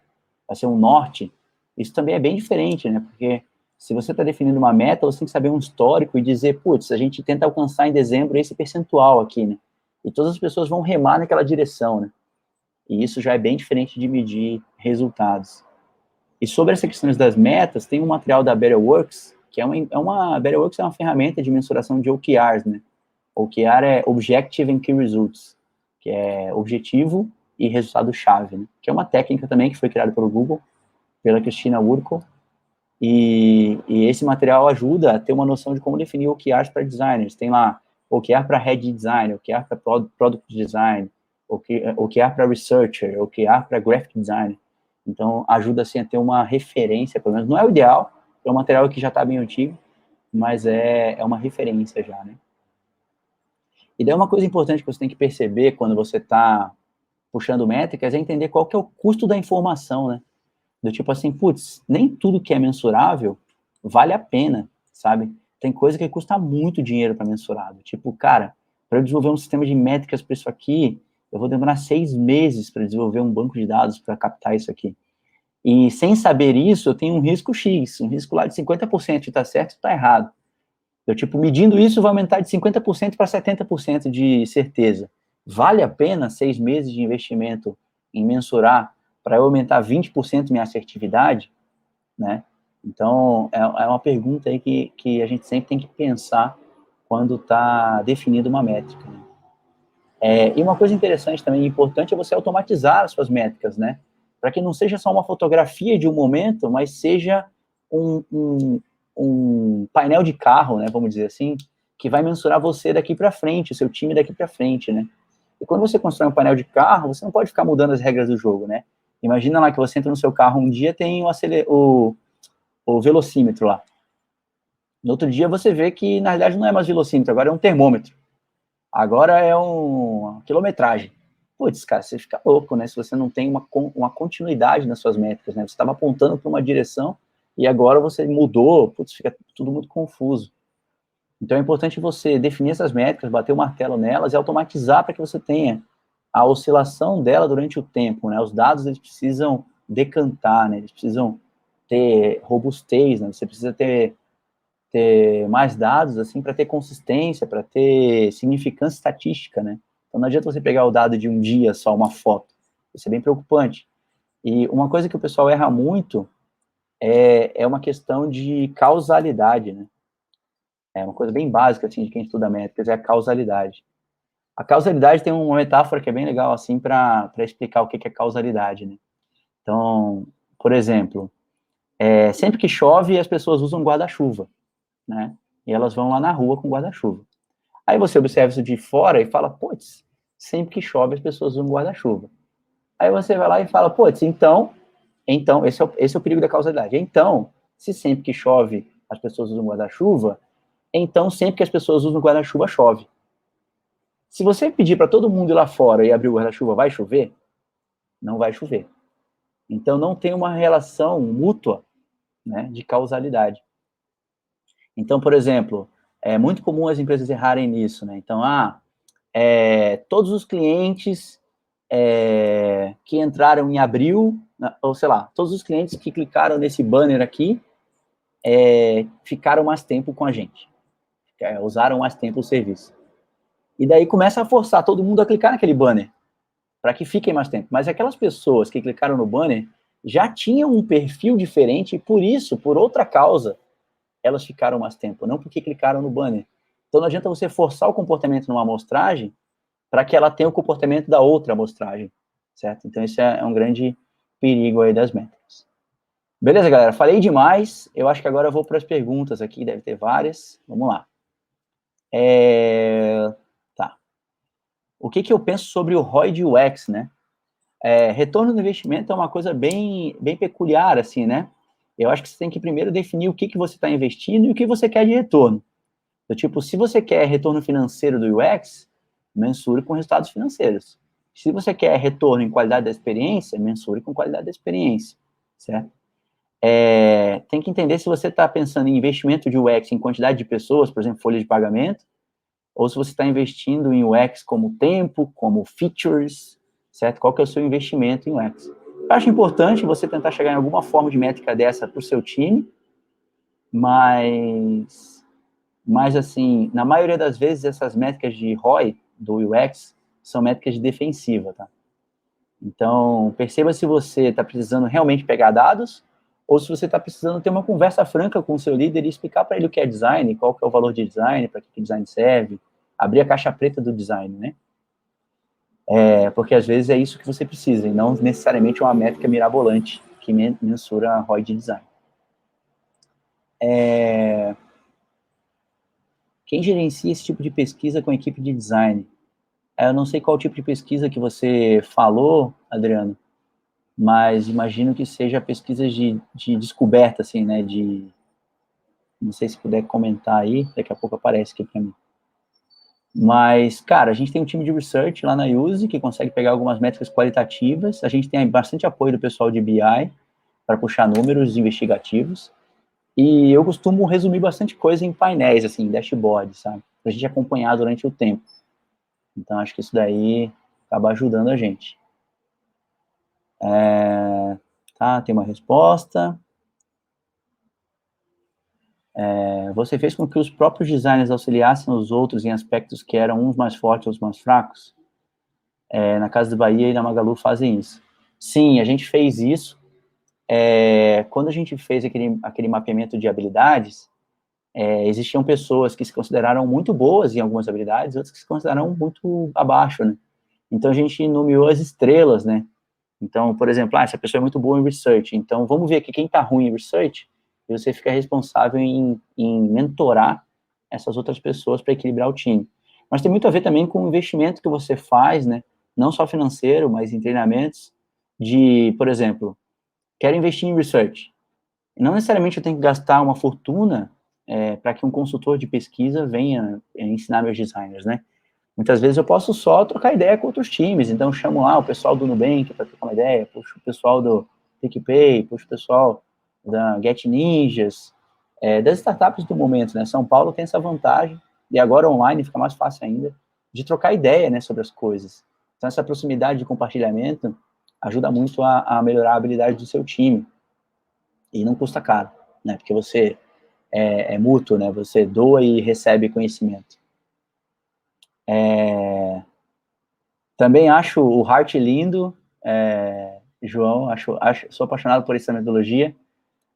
vai ser um norte. Isso também é bem diferente, né? Porque se você está definindo uma meta, você tem que saber um histórico e dizer, putz, a gente tenta alcançar em dezembro esse percentual aqui, né? E todas as pessoas vão remar naquela direção, né? E isso já é bem diferente de medir resultados. E sobre essas questões das metas, tem um material da Betterworks, que Betterworks é uma ferramenta de mensuração de OKRs, né? OKR é Objective and Key Results, que é objetivo e resultado-chave, né? Que é uma técnica também que foi criada pelo Google, pela Christina Urkel, e esse material ajuda a ter uma noção de como definir OKRs para designers. Tem lá OKR para Head Design, OKR para Product Design, OKR para Researcher, OKR para Graphic Design. Então, ajuda assim a ter uma referência, pelo menos não é o ideal, é um material que já está bem antigo, mas é uma referência já, né? E daí uma coisa importante que você tem que perceber quando você está puxando métricas é entender qual que é o custo da informação, né? Do tipo assim, putz, nem tudo que é mensurável vale a pena, sabe? Tem coisa que custa muito dinheiro para mensurar. Tipo, cara, para eu desenvolver um sistema de métricas para isso aqui, eu vou demorar 6 meses para desenvolver um banco de dados para captar isso aqui. E sem saber isso, eu tenho um risco X, um risco lá de 50% de estar certo e estar errado. Eu, tipo, medindo isso, vai aumentar de 50% para 70% de certeza. Vale a pena 6 meses de investimento em mensurar para eu aumentar 20% minha assertividade, né? Então, é uma pergunta aí que a gente sempre tem que pensar quando está definindo uma métrica, né? E uma coisa interessante também, importante, é você automatizar as suas métricas, né? para que não seja só uma fotografia de um momento, mas seja um painel de carro, né, vamos dizer assim, que vai mensurar você daqui para frente, o seu time daqui para frente, né? E quando você constrói um painel de carro, você não pode ficar mudando as regras do jogo, né? Imagina lá que você entra no seu carro um dia, tem o velocímetro lá. No outro dia você vê que, na realidade, não é mais velocímetro, agora é um termômetro. Agora é uma quilometragem. Putz, cara, você fica louco, né? Se você não tem uma continuidade nas suas métricas, né? Você estava apontando para uma direção e agora você mudou, putz, fica tudo muito confuso. Então é importante você definir essas métricas, bater o martelo nelas e automatizar para que você tenha a oscilação dela durante o tempo, né? Os dados, eles precisam decantar, né? Eles precisam ter robustez, né? Você precisa ter mais dados, assim, para ter consistência, para ter significância estatística, né? Então não adianta você pegar o dado de um dia só, uma foto. Isso é bem preocupante. E uma coisa que o pessoal erra muito é uma questão de causalidade, né? É uma coisa bem básica, assim, de quem estuda métricas, é a causalidade. A causalidade tem uma metáfora que é bem legal, assim, para explicar o que é causalidade, né? Então, por exemplo, sempre que chove, as pessoas usam guarda-chuva, né? E elas vão lá na rua com guarda-chuva. Aí você observa isso de fora e fala, putz, sempre que chove as pessoas usam guarda-chuva. Aí você vai lá e fala, putz, então esse é o perigo da causalidade. Então, se sempre que chove as pessoas usam guarda-chuva, então sempre que as pessoas usam guarda-chuva, chove. Se você pedir para todo mundo ir lá fora e abrir o guarda-chuva, vai chover? Não vai chover. Então, não tem uma relação mútua, né, de causalidade. Então, por exemplo, é muito comum as empresas errarem nisso, né? Então, todos os clientes que entraram em abril, ou sei lá, todos os clientes que clicaram nesse banner aqui ficaram mais tempo com a gente, usaram mais tempo o serviço. E daí começa a forçar todo mundo a clicar naquele banner, para que fiquem mais tempo. Mas aquelas pessoas que clicaram no banner já tinham um perfil diferente e por isso, por outra causa, elas ficaram mais tempo, não porque clicaram no banner. Então não adianta você forçar o comportamento numa amostragem para que ela tenha o comportamento da outra amostragem, certo? Então esse é um grande perigo aí das métricas. Beleza, galera? Falei demais. Eu acho que agora eu vou para as perguntas aqui, deve ter várias. Vamos lá. Tá. O que eu penso sobre o ROI de UX, né? Retorno do investimento é uma coisa bem peculiar, assim, né? Eu acho que você tem que primeiro definir o que você está investindo e o que você quer de retorno. Do tipo, se você quer retorno financeiro do UX, mensure com resultados financeiros. Se você quer retorno em qualidade da experiência, mensure com qualidade da experiência, certo? Tem que entender se você está pensando em investimento de UX em quantidade de pessoas, por exemplo, folha de pagamento, ou se você está investindo em UX como tempo, como features, certo? Qual que é o seu investimento em UX? Eu acho importante você tentar chegar em alguma forma de métrica dessa para o seu time, mas assim, na maioria das vezes, essas métricas de ROI do UX são métricas de defensiva, tá? Então, perceba se você está precisando realmente pegar dados ou se você está precisando ter uma conversa franca com o seu líder e explicar para ele o que é design, qual que é o valor de design, para que design serve, abrir a caixa preta do design, né? Porque às vezes é isso que você precisa, e não necessariamente uma métrica mirabolante que mensura a ROI de design. Quem gerencia esse tipo de pesquisa com a equipe de design? Eu não sei qual tipo de pesquisa que você falou, Adriano, mas imagino que seja pesquisas de descoberta, assim, né, não sei se puder comentar aí, daqui a pouco aparece aqui para mim. Mas, cara, a gente tem um time de research lá na Use que consegue pegar algumas métricas qualitativas, a gente tem bastante apoio do pessoal de BI para puxar números investigativos, e eu costumo resumir bastante coisa em painéis, assim, dashboard, sabe, para a gente acompanhar durante o tempo. Então, acho que isso daí acaba ajudando a gente. Tá, tem uma resposta. Você fez com que os próprios designers auxiliassem os outros em aspectos que eram uns mais fortes, outros mais fracos? Na Casa do Bahia e na Magalu fazem isso. Sim, a gente fez isso. Quando a gente fez aquele mapeamento de habilidades, existiam pessoas que se consideraram muito boas em algumas habilidades, outras que se consideraram muito abaixo, né? Então, a gente nomeou as estrelas, né? Então, por exemplo, essa pessoa é muito boa em research, então vamos ver aqui quem está ruim em research, e você fica responsável em mentorar essas outras pessoas para equilibrar o time. Mas tem muito a ver também com o investimento que você faz, né? Não só financeiro, mas em treinamentos de, por exemplo, quero investir em research. Não necessariamente eu tenho que gastar uma fortuna para que um consultor de pesquisa venha ensinar meus designers, né? Muitas vezes eu posso só trocar ideia com outros times, então eu chamo lá o pessoal do Nubank para trocar uma ideia, puxo o pessoal do PicPay, puxo o pessoal da Get Ninjas, das startups do momento, né? São Paulo tem essa vantagem, e agora online fica mais fácil ainda, de trocar ideia, né, sobre as coisas. Então essa proximidade de compartilhamento ajuda muito a melhorar a habilidade do seu time, e não custa caro, né? Porque você é mútuo, né? Você doa e recebe conhecimento. Também acho o Heart lindo, João, sou apaixonado por essa metodologia.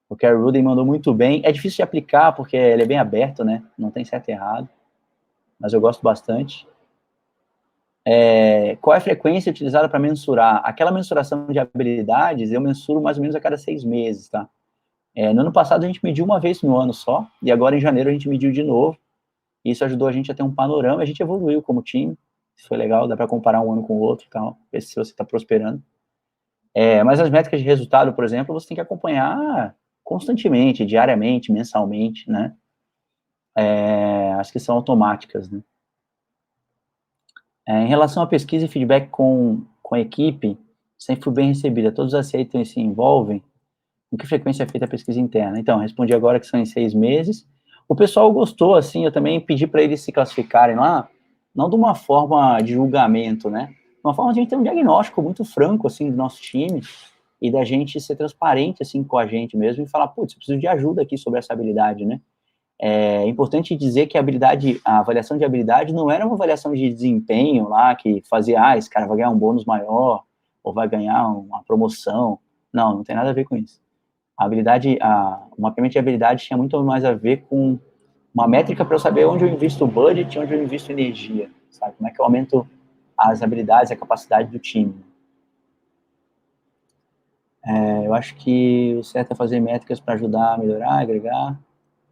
O Kerry Rudin mandou muito bem. É difícil de aplicar, porque ele é bem aberto, né? Não tem certo e errado, mas eu gosto bastante. Qual é a frequência utilizada para mensurar? Aquela mensuração de habilidades, eu mensuro mais ou menos a cada 6 meses, tá? No ano passado a gente mediu uma vez no ano só, e agora em janeiro a gente mediu de novo. Isso ajudou a gente a ter um panorama, a gente evoluiu como time. Isso foi legal, dá para comparar um ano com o outro, tal, ver se você está prosperando. Mas as métricas de resultado, por exemplo, você tem que acompanhar constantemente, diariamente, mensalmente, né? As que são automáticas, né? Em relação à pesquisa e feedback com a equipe, sempre fui bem recebida. Todos aceitam e se envolvem. Com que frequência é feita a pesquisa interna? Então, respondi agora que são em 6 meses. O pessoal gostou, assim, eu também pedi para eles se classificarem lá, não de uma forma de julgamento, né? De uma forma de a gente ter um diagnóstico muito franco, assim, do nosso time, e da gente ser transparente, assim, com a gente mesmo, e falar, putz, eu preciso de ajuda aqui sobre essa habilidade, né? É importante dizer que a avaliação de habilidade não era uma avaliação de desempenho lá, que fazia, esse cara vai ganhar um bônus maior, ou vai ganhar uma promoção. Não, não tem nada a ver com isso. O mapeamento de habilidade tinha muito mais a ver com uma métrica para eu saber onde eu invisto o budget, onde eu invisto energia, sabe? Como é que eu aumento as habilidades, a capacidade do time. Eu acho que o certo é fazer métricas para ajudar a melhorar, agregar.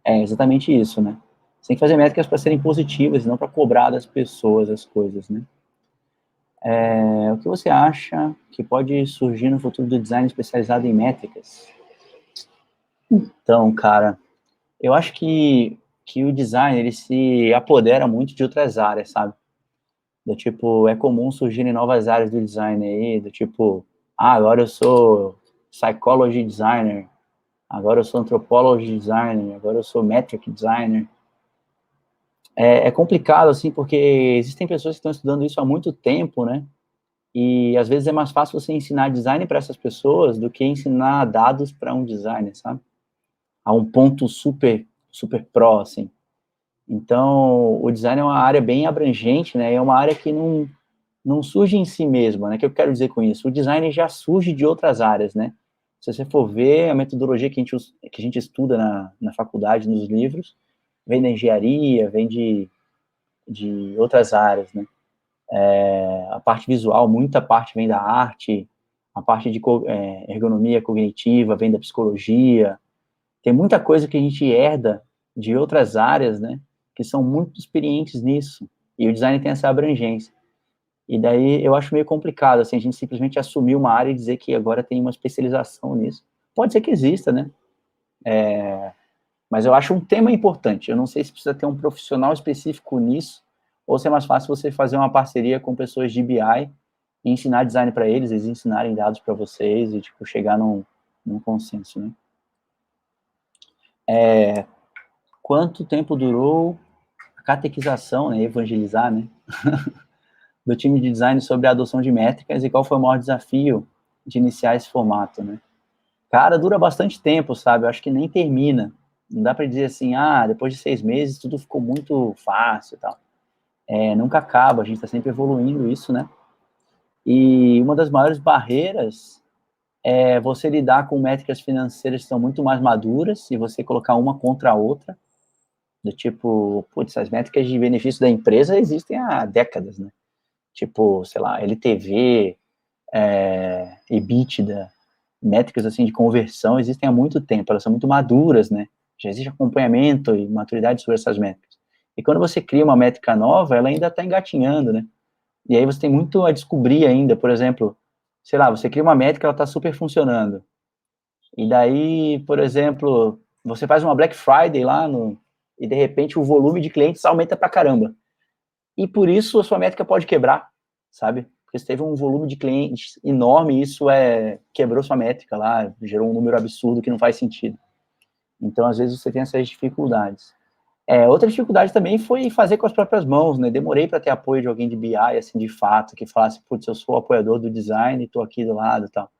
É exatamente isso, né? Você tem que fazer métricas para serem positivas, não para cobrar das pessoas as coisas, né? O que você acha que pode surgir no futuro do design especializado em métricas? Então, cara, eu acho que o design, ele se apodera muito de outras áreas, sabe? Do tipo, é comum surgirem novas áreas do design aí, do tipo, agora eu sou psychology designer, agora eu sou anthropology designer, agora eu sou metric designer. É complicado, assim, porque existem pessoas que estão estudando isso há muito tempo, né? E às vezes é mais fácil você ensinar design para essas pessoas do que ensinar dados para um designer, sabe? A um ponto super, super pró, assim. Então, o design é uma área bem abrangente, né? É uma área que não surge em si mesma, né? O que eu quero dizer com isso? O design já surge de outras áreas, né? Se você for ver a metodologia que a gente estuda na faculdade, nos livros, vem da engenharia, vem de outras áreas, né? A parte visual, muita parte vem da arte, a parte de ergonomia cognitiva vem da psicologia, tem muita coisa que a gente herda de outras áreas, né, que são muito experientes nisso, e o design tem essa abrangência. E daí eu acho meio complicado, assim, a gente simplesmente assumir uma área e dizer que agora tem uma especialização nisso. Pode ser que exista, né, mas eu acho um tema importante. Eu não sei se precisa ter um profissional específico nisso, ou se é mais fácil você fazer uma parceria com pessoas de BI e ensinar design para eles, eles ensinarem dados para vocês e, tipo, chegar num consenso, né. Quanto tempo durou a catequização, né, evangelizar, né, do time de design sobre a adoção de métricas e qual foi o maior desafio de iniciar esse formato, né? Cara, dura bastante tempo, sabe? Eu acho que nem termina. Não dá para dizer assim, depois de 6 meses tudo ficou muito fácil e tal. Nunca acaba, a gente está sempre evoluindo isso, né? E uma das maiores barreiras é você lidar com métricas financeiras que são muito mais maduras e você colocar uma contra a outra, do tipo, putz, as métricas de benefício da empresa existem há décadas, né? Tipo, sei lá, LTV, EBITDA, métricas assim de conversão existem há muito tempo, elas são muito maduras, né? Já existe acompanhamento e maturidade sobre essas métricas. E quando você cria uma métrica nova, ela ainda está engatinhando, né? E aí você tem muito a descobrir ainda, por exemplo, sei lá, você cria uma métrica, ela está super funcionando. E daí, por exemplo, você faz uma Black Friday lá e de repente o volume de clientes aumenta pra caramba. E por isso a sua métrica pode quebrar, sabe? Porque você teve um volume de clientes enorme e isso quebrou sua métrica lá, gerou um número absurdo que não faz sentido. Então, às vezes, você tem essas dificuldades. Outra dificuldade também foi fazer com as próprias mãos, né? Demorei para ter apoio de alguém de BI, assim, de fato, que falasse, putz, eu sou apoiador do design e estou aqui do lado e tal.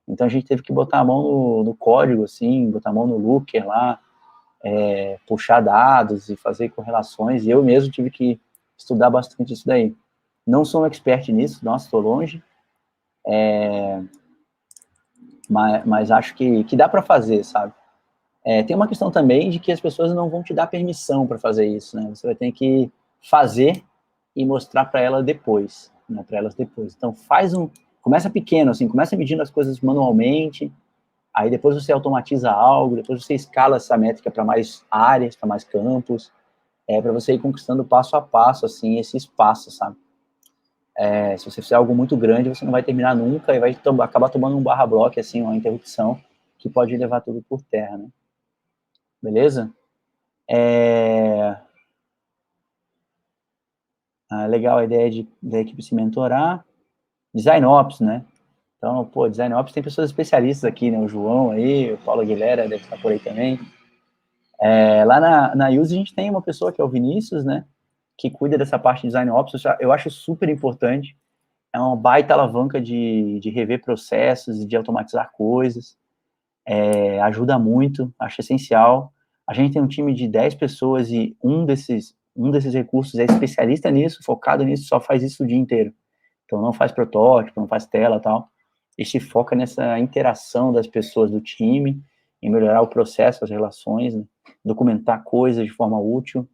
Então, a gente teve que botar a mão no código, assim, botar a mão no Looker lá, puxar dados e fazer correlações, e eu mesmo tive que estudar bastante isso daí. Não sou um expert nisso, nossa, estou longe, mas acho que dá para fazer, sabe? Tem uma questão também de que as pessoas não vão te dar permissão para fazer isso, né? Você vai ter que fazer e mostrar para ela depois, né? Para elas depois. Então começa pequeno, assim, começa medindo as coisas manualmente, aí depois você automatiza algo, depois você escala essa métrica para mais áreas, para mais campos, para você ir conquistando passo a passo, assim, esse espaço, sabe? Se você fizer algo muito grande, você não vai terminar nunca e vai acabar tomando um barra-bloco, assim, uma interrupção, que pode levar tudo por terra, né? Beleza? Legal a ideia da equipe se mentorar. Design Ops, né? Então, pô, Design Ops tem pessoas especialistas aqui, né? O João aí, o Paulo Aguilera deve estar por aí também. Lá na USE a gente tem uma pessoa que é o Vinícius, né? Que cuida dessa parte de Design Ops. Eu acho super importante. É uma baita alavanca de rever processos e de automatizar coisas. Ajuda muito, acho essencial. A gente tem um time de 10 pessoas e um desses recursos é especialista nisso, focado nisso, só faz isso o dia inteiro. Então, não faz protótipo, não faz tela e tal. E se foca nessa interação das pessoas do time, em melhorar o processo, as relações, né? Documentar coisas de forma útil.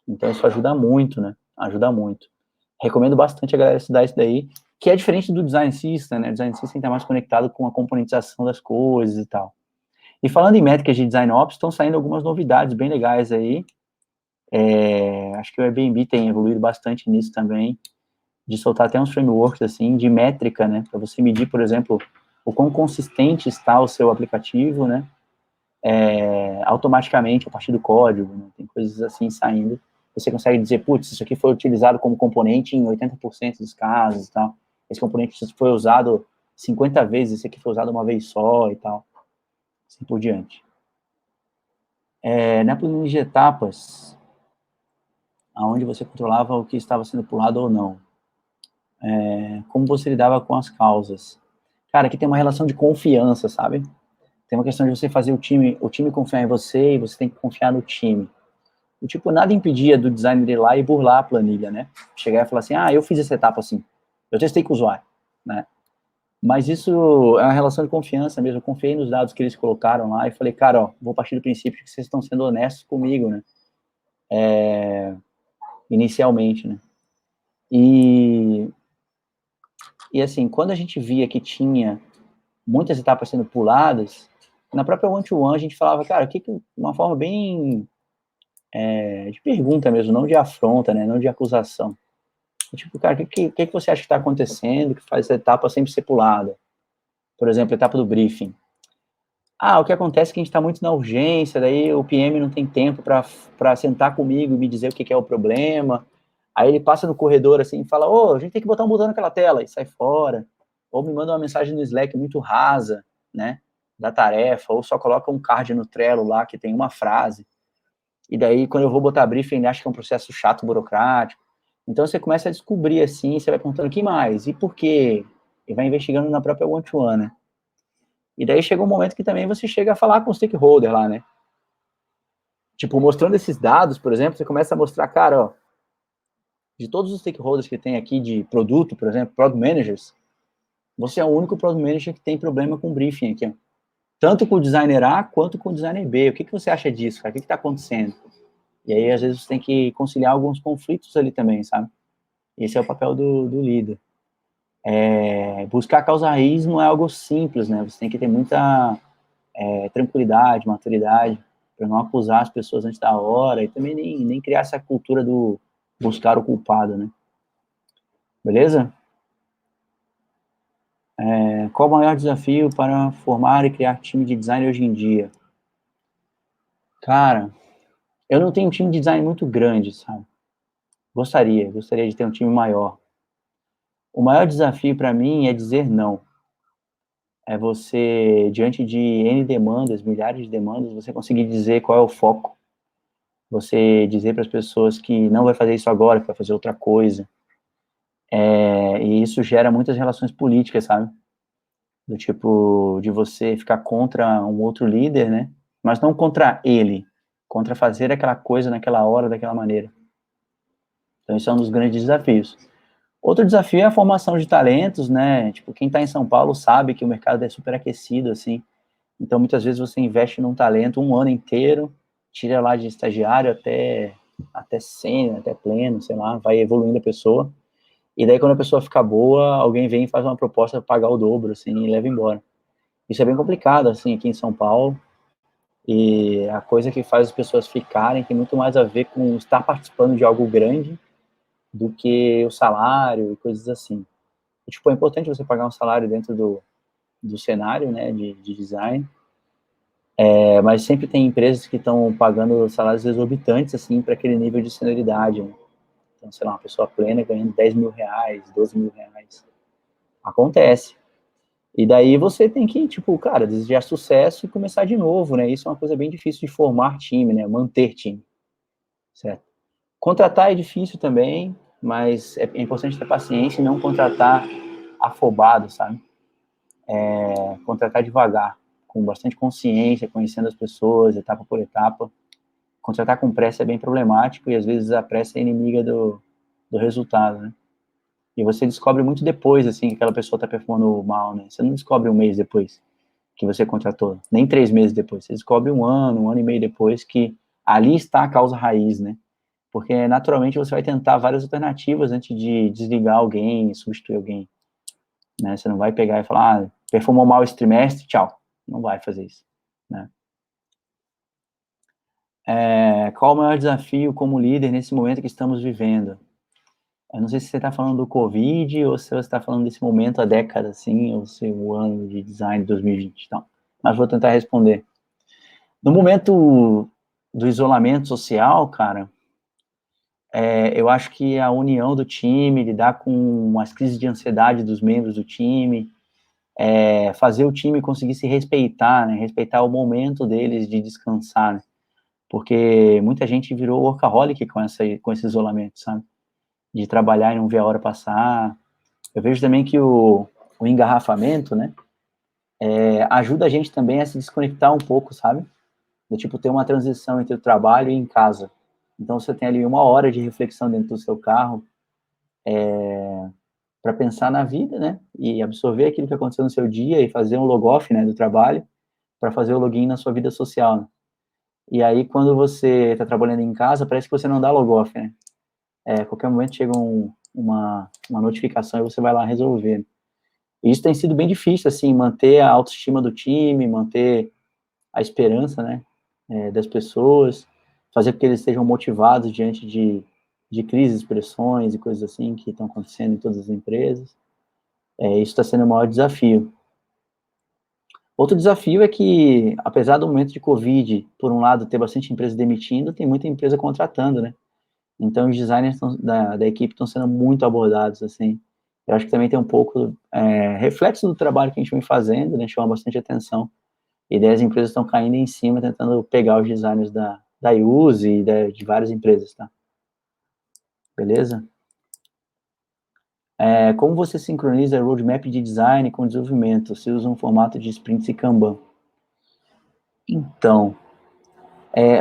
Então, isso ajuda muito, né? Ajuda muito. Recomendo bastante a galera estudar isso daí, que é diferente do Design System, né? O Design System está mais conectado com a componentização das coisas e tal. E falando em métricas de Design Ops, estão saindo algumas novidades bem legais aí. Acho que o Airbnb tem evoluído bastante nisso também, de soltar até uns frameworks, assim, de métrica, né, para você medir, por exemplo, o quão consistente está o seu aplicativo, né, automaticamente a partir do código, né, tem coisas assim saindo, você consegue dizer, putz, isso aqui foi utilizado como componente em 80% dos casos e tal, esse componente foi usado 50 vezes, esse aqui foi usado uma vez só e tal, assim por diante. Na planilha de etapas, aonde você controlava o que estava sendo pulado ou não, como você lidava com as causas. Cara, aqui tem uma relação de confiança, sabe? Tem uma questão de você fazer o time confiar em você e você tem que confiar no time. E, tipo, nada impedia do designer ir lá e burlar a planilha, né? Chegar e falar assim, eu fiz essa etapa assim, eu testei com o usuário, né? Mas isso é uma relação de confiança mesmo, eu confiei nos dados que eles colocaram lá e falei, cara, ó, vou partir do princípio que vocês estão sendo honestos comigo, né? Inicialmente, né? E, e assim, quando a gente via que tinha muitas etapas sendo puladas, na própria one-to-one a gente falava, cara, uma forma bem de pergunta mesmo, não de afronta, né, não de acusação. Tipo, cara, o que você acha que está acontecendo que faz essa etapa sempre ser pulada? Por exemplo, a etapa do briefing. O que acontece é que a gente está muito na urgência, daí o PM não tem tempo para sentar comigo e me dizer o que é o problema. Aí ele passa no corredor assim e fala, a gente tem que botar um botão naquela tela, e sai fora. Ou me manda uma mensagem no Slack muito rasa, né, da tarefa, ou só coloca um card no Trello lá que tem uma frase. E daí, quando eu vou botar briefing, ele acha que é um processo chato, burocrático. Então, você começa a descobrir, assim, você vai perguntando o que mais, e por quê? E vai investigando na própria one-to-one, né? E daí chega um momento que também você chega a falar com o stakeholder lá, né? Tipo, mostrando esses dados, por exemplo, você começa a mostrar, cara, ó, de todos os stakeholders que tem aqui de produto, por exemplo, product managers, você é o único product manager que tem problema com briefing aqui, ó. Tanto com o designer A quanto com o designer B. O que você acha disso, cara? O que está acontecendo? E aí, às vezes, você tem que conciliar alguns conflitos ali também, sabe? Esse é o papel do líder. Buscar a causa raiz não é algo simples, né? Você tem que ter muita tranquilidade, maturidade, para não acusar as pessoas antes da hora e também nem criar essa cultura do buscar o culpado, né? Beleza? Qual o maior desafio para formar e criar time de design hoje em dia? Cara, eu não tenho um time de design muito grande, sabe? Gostaria de ter um time maior. O maior desafio para mim é dizer não. É você, diante de N demandas, milhares de demandas, você conseguir dizer qual é o foco. Você dizer para as pessoas que não vai fazer isso agora, que vai fazer outra coisa. E isso gera muitas relações políticas, sabe? Do tipo, de você ficar contra um outro líder, né? Mas não contra ele, contra fazer aquela coisa naquela hora, daquela maneira. Então, isso é um dos grandes desafios. Outro desafio é a formação de talentos, né? Tipo, quem está em São Paulo sabe que o mercado é super aquecido, assim. Então, muitas vezes você investe num talento um ano inteiro, tira lá de estagiário até sênior, até pleno, sei lá, vai evoluindo a pessoa. E daí, quando a pessoa fica boa, alguém vem e faz uma proposta para pagar o dobro, assim, e leva embora. Isso é bem complicado, assim, aqui em São Paulo. E a coisa que faz as pessoas ficarem tem muito mais a ver com estar participando de algo grande do que o salário e coisas assim. E, tipo, é importante você pagar um salário dentro do cenário, né, de design, mas sempre tem empresas que estão pagando salários exorbitantes, assim, para aquele nível de senioridade, né? Então, sei lá, uma pessoa plena ganhando 10 mil reais, 12 mil reais. Acontece. E daí você tem que, tipo, cara, desejar sucesso e começar de novo, né? Isso é uma coisa bem difícil de formar time, né? Manter time, certo? Contratar é difícil também, mas é importante ter paciência e não contratar afobado, sabe? Contratar devagar, com bastante consciência, conhecendo as pessoas, etapa por etapa. Contratar com pressa é bem problemático e às vezes a pressa é inimiga do resultado, né? E você descobre muito depois, assim, que aquela pessoa está performando mal, né? Você não descobre um mês depois que você contratou, nem 3 meses depois. Você descobre um ano e meio depois que ali está a causa raiz, né? Porque naturalmente você vai tentar várias alternativas antes de desligar alguém, substituir alguém, né? Você não vai pegar e falar, performou mal esse trimestre, tchau. Não vai fazer isso, né? Qual o maior desafio como líder nesse momento que estamos vivendo? Eu não sei se você está falando do Covid ou se você está falando desse momento, a década, assim, ou se o ano de design 2020 e tal. Mas vou tentar responder. No momento do isolamento social, cara, eu acho que a união do time, lidar com as crises de ansiedade dos membros do time, fazer o time conseguir se respeitar, né? Respeitar o momento deles de descansar, né? Porque muita gente virou workaholic com esse isolamento, sabe? De trabalhar e não ver a hora passar. Eu vejo também que o engarrafamento, né, ajuda a gente também a se desconectar um pouco, sabe? Do tipo, ter uma transição entre o trabalho e em casa. Então, você tem ali 1 hora de reflexão dentro do seu carro para pensar na vida, né? E absorver aquilo que aconteceu no seu dia e fazer um log-off, né, do trabalho para fazer o login na sua vida social, né? E aí, quando você está trabalhando em casa, parece que você não dá log-off, né? A qualquer momento chega uma notificação e você vai lá resolver. E isso tem sido bem difícil, assim, manter a autoestima do time, manter a esperança, né, das pessoas, fazer com que eles estejam motivados diante de crises, pressões e coisas assim que estão acontecendo em todas as empresas. Isso está sendo o maior desafio. Outro desafio é que, apesar do momento de Covid, por um lado, ter bastante empresa demitindo, tem muita empresa contratando, né? Então, os designers da equipe estão sendo muito abordados, assim. Eu acho que também tem um pouco reflexo do trabalho que a gente vem fazendo, né? Chama bastante atenção. E daí as empresas estão caindo em cima, tentando pegar os designers da Use e de várias empresas, tá? Beleza? Como você sincroniza roadmap de design com desenvolvimento? Você usa um formato de sprints e Kanban? Então,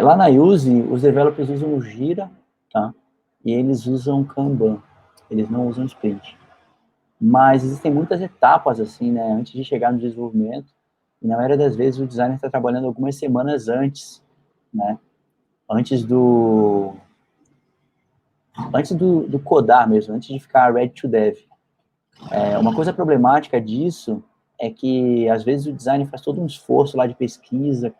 lá na Use, os developers usam o Jira, tá? E eles usam Kanban. Eles não usam sprint. Mas existem muitas etapas, assim, né, antes de chegar no desenvolvimento, e na maioria das vezes o designer está trabalhando algumas semanas antes, né, antes do codar mesmo, antes de ficar ready to dev. Uma coisa problemática disso é que, às vezes, o design faz todo um esforço lá de pesquisa,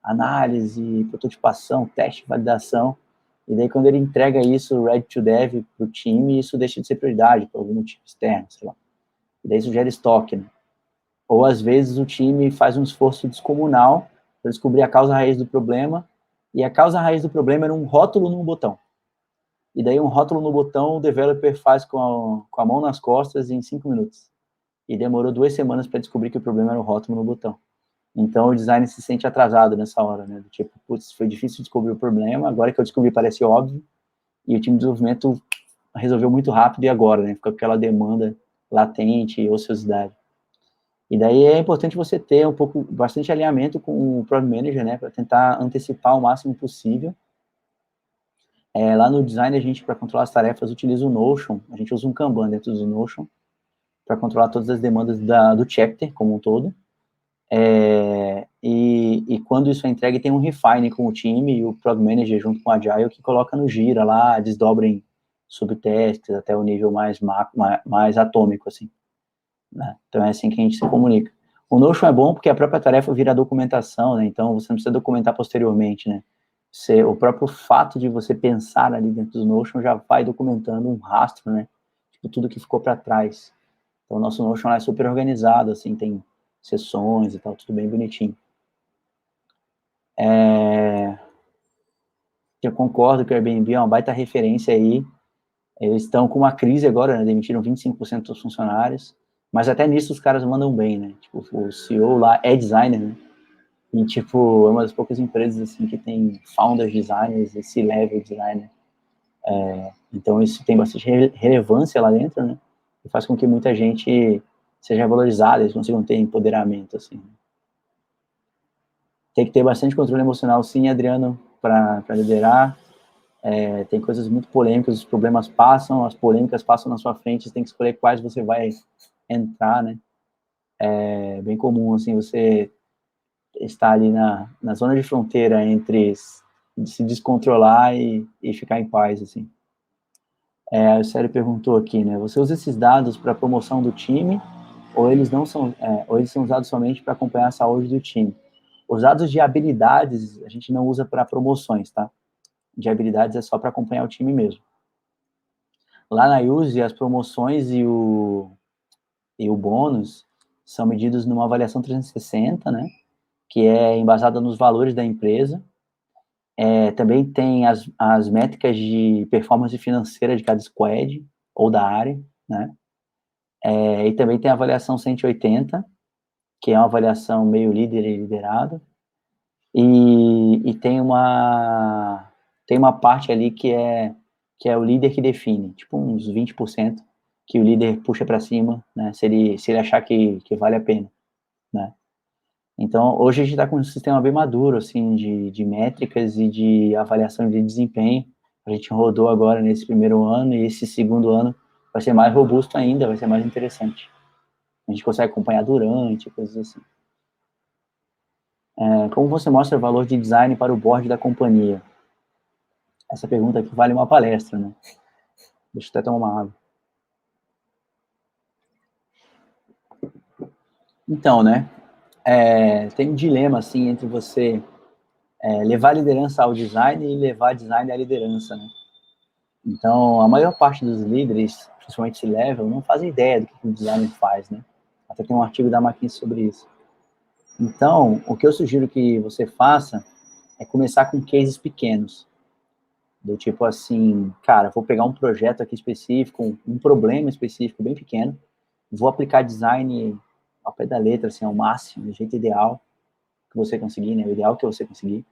análise, prototipação, teste, validação, e daí quando ele entrega isso ready to dev para o time, isso deixa de ser prioridade por algum motivo externo, sei lá. E daí isso gera estoque, né? Ou às vezes o time faz um esforço descomunal para descobrir a causa raiz do problema, e a causa raiz do problema era um rótulo num botão. E daí um rótulo no botão o developer faz com a mão nas costas em 5 minutos. E demorou 2 semanas para descobrir que o problema era o rótulo no botão. Então o design se sente atrasado nessa hora, né? Tipo, putz, foi difícil descobrir o problema, agora que eu descobri parece óbvio, e o time de desenvolvimento resolveu muito rápido e agora, né? Fica com aquela demanda latente e ociosidade. E daí é importante você ter bastante alinhamento com o Product Manager, né? Para tentar antecipar o máximo possível. Lá no design, a gente, para controlar as tarefas, utiliza o Notion, a gente usa um Kanban dentro do Notion, para controlar todas as demandas do chapter como um todo. E quando isso é entregue, tem um refine com o time e o Product Manager junto com o Agile que coloca no Gira lá, desdobra em subtasks até o nível mais atômico, assim. Né? Então é assim que a gente se comunica. O Notion é bom porque a própria tarefa vira documentação, né? Então você não precisa documentar posteriormente, né? O próprio fato de você pensar ali dentro do Notion já vai documentando um rastro, né? Tipo, tudo que ficou para trás. Então o nosso Notion é super organizado, assim, tem sessões e tal, tudo bem bonitinho. Eu concordo que o Airbnb é uma baita referência aí. Eles estão com uma crise agora, né? Demitiram 25% dos funcionários, mas até nisso os caras mandam bem, né? Tipo, o CEO lá é designer, né? E, tipo, é uma das poucas empresas, assim, que tem founders designers e C-level designer. Então, isso tem bastante relevância lá dentro, né? E faz com que muita gente seja valorizada, eles consigam ter empoderamento, assim. Tem que ter bastante controle emocional, sim, Adriano, para liderar. Tem coisas muito polêmicas, os problemas passam, as polêmicas passam na sua frente, você tem que escolher quais você vai entrar, né? É bem comum, assim, você estar ali na zona de fronteira entre se descontrolar e ficar em paz, assim. A Sérgio perguntou aqui, né? Você usa esses dados para promoção do time ou eles não são, ou eles são usados somente para acompanhar a saúde do time? Os dados de habilidades a gente não usa para promoções, tá? De habilidades é só para acompanhar o time mesmo. Lá na Use, as promoções e o bônus são medidos numa avaliação 360, né? Que é embasada nos valores da empresa. Também tem as métricas de performance financeira de cada squad ou da área, né? E também tem a avaliação 180, que é uma avaliação meio líder e liderado. E tem uma parte ali que é o líder que define, tipo uns 20%, que o líder puxa para cima, né? Se ele achar que vale a pena, né? Então, hoje a gente está com um sistema bem maduro, assim, de métricas e de avaliação de desempenho. A gente rodou agora nesse primeiro ano e esse segundo ano vai ser mais robusto ainda, vai ser mais interessante. A gente consegue acompanhar durante, coisas assim. Como você mostra o valor de design para o board da companhia? Essa pergunta aqui vale uma palestra, né? Deixa eu até tomar uma água. Então, né? Tem um dilema, assim, entre você levar a liderança ao design e levar design à liderança, né? Então, a maior parte dos líderes, principalmente C-level, não fazem ideia do que o designer faz, né? Até tem um artigo da McKinsey sobre isso. Então, o que eu sugiro que você faça é começar com cases pequenos. Do tipo assim, cara, vou pegar um projeto aqui específico, um problema específico bem pequeno, vou aplicar design ao pé da letra, assim, ao máximo, do jeito ideal que você conseguir, né? O ideal que você conseguir.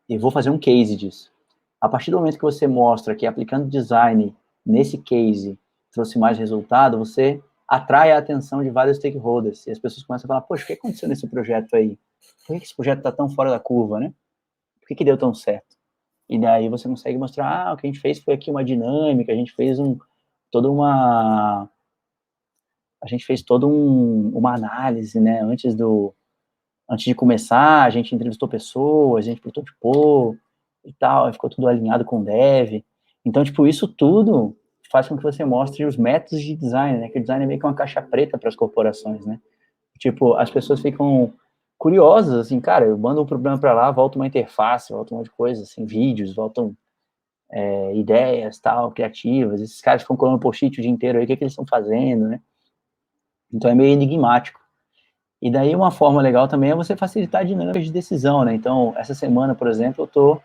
E vou fazer um case disso. A partir do momento que você mostra que aplicando design nesse case trouxe mais resultado, você atrai a atenção de vários stakeholders. E as pessoas começam a falar, poxa, o que aconteceu nesse projeto aí? Por que esse projeto está tão fora da curva, né? Por que deu tão certo? E daí você consegue mostrar, o que a gente fez foi aqui uma dinâmica, a gente fez toda uma... A gente fez toda uma análise, né? Antes de começar, a gente entrevistou pessoas, a gente prototipou e tal, ficou tudo alinhado com o dev. Então, tipo, isso tudo faz com que você mostre os métodos de design, né? Que o design é meio que uma caixa preta para as corporações, né? Tipo, as pessoas ficam curiosas, assim, cara, eu mando um problema para lá, volta uma interface, volta um monte de coisa, assim, vídeos, voltam ideias, tal, criativas, esses caras ficam colando post-it o dia inteiro aí, o que eles estão fazendo, né? Então é meio enigmático. E daí uma forma legal também é você facilitar a dinâmica de decisão, né? Então, essa semana, por exemplo, eu estou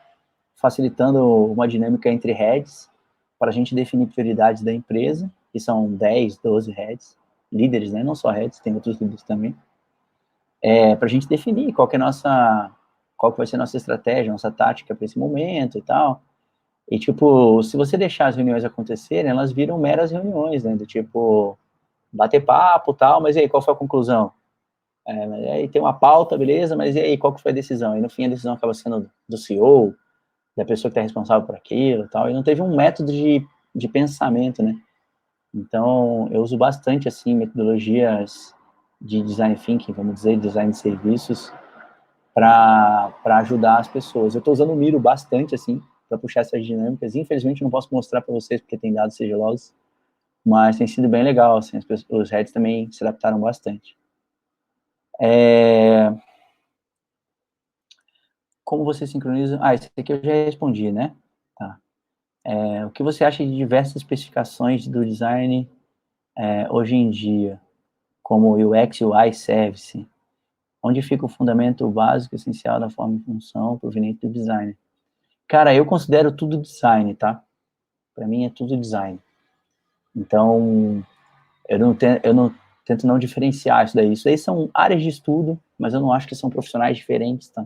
facilitando uma dinâmica entre heads para a gente definir prioridades da empresa, que são 10, 12 heads, líderes, né? Não só heads, tem outros líderes também. Para a gente definir qual que vai ser a nossa estratégia, nossa tática para esse momento e tal. E, tipo, se você deixar as reuniões acontecerem, elas viram meras reuniões, né? Do tipo, bater papo e tal, mas e aí, qual foi a conclusão? Aí tem uma pauta, beleza, mas e aí, qual que foi a decisão? E no fim a decisão acaba sendo do CEO, da pessoa que está responsável por aquilo e tal, e não teve um método de pensamento, né? Então, eu uso bastante, assim, metodologias de design thinking, vamos dizer, design de serviços, para ajudar as pessoas. Eu estou usando o Miro bastante, assim, para puxar essas dinâmicas. Infelizmente, não posso mostrar para vocês, porque tem dados sigilosos, mas tem sido bem legal, assim, os heads também se adaptaram bastante. Como você sincroniza... esse aqui eu já respondi, né? Tá. O que você acha de diversas especificações do design hoje em dia, como UX, UI, Service? Onde fica o fundamento básico, essencial da forma e função proveniente do design? Cara, eu considero tudo design, tá? Para mim é tudo design. Então, eu não tento não diferenciar isso daí. Isso aí são áreas de estudo, mas eu não acho que são profissionais diferentes, tá?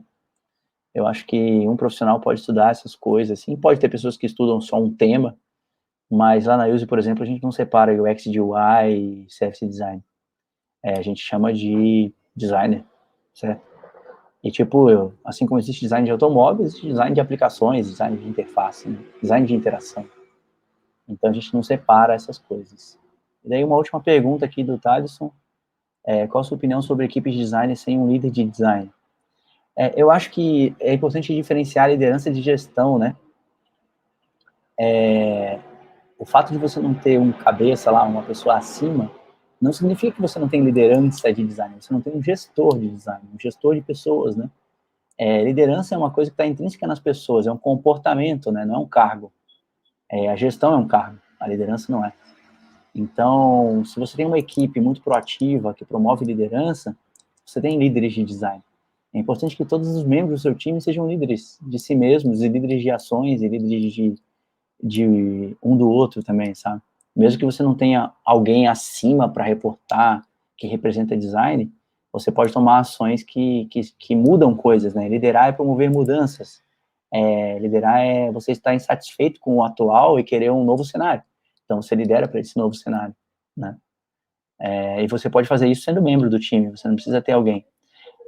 Eu acho que um profissional pode estudar essas coisas, assim. Pode ter pessoas que estudam só um tema, mas lá na USE, por exemplo, a gente não separa UX de UI e CFC Design. A gente chama de designer, certo? E, tipo, assim como existe design de automóveis, existe design de aplicações, design de interface, né? Design de interação. Então, a gente não separa essas coisas. E daí, uma última pergunta aqui do Thaleson. Qual a sua opinião sobre equipes de design sem um líder de design? Eu acho que é importante diferenciar a liderança de gestão, né? O fato de você não ter um cabeça lá, uma pessoa acima, não significa que você não tem liderança de design, você não tem um gestor de design, um gestor de pessoas, né? Liderança é uma coisa que está intrínseca nas pessoas, é um comportamento, né? Não é um cargo. A gestão é um cargo, a liderança não é. Então, se você tem uma equipe muito proativa, que promove liderança, você tem líderes de design. É importante que todos os membros do seu time sejam líderes de si mesmos, e líderes de ações, e líderes de um do outro também, sabe? Mesmo que você não tenha alguém acima para reportar que representa design, você pode tomar ações que mudam coisas, né? Liderar é promover mudanças. Liderar é você estar insatisfeito com o atual e querer um novo cenário. Então, você lidera para esse novo cenário, né? E você pode fazer isso sendo membro do time, você não precisa ter alguém.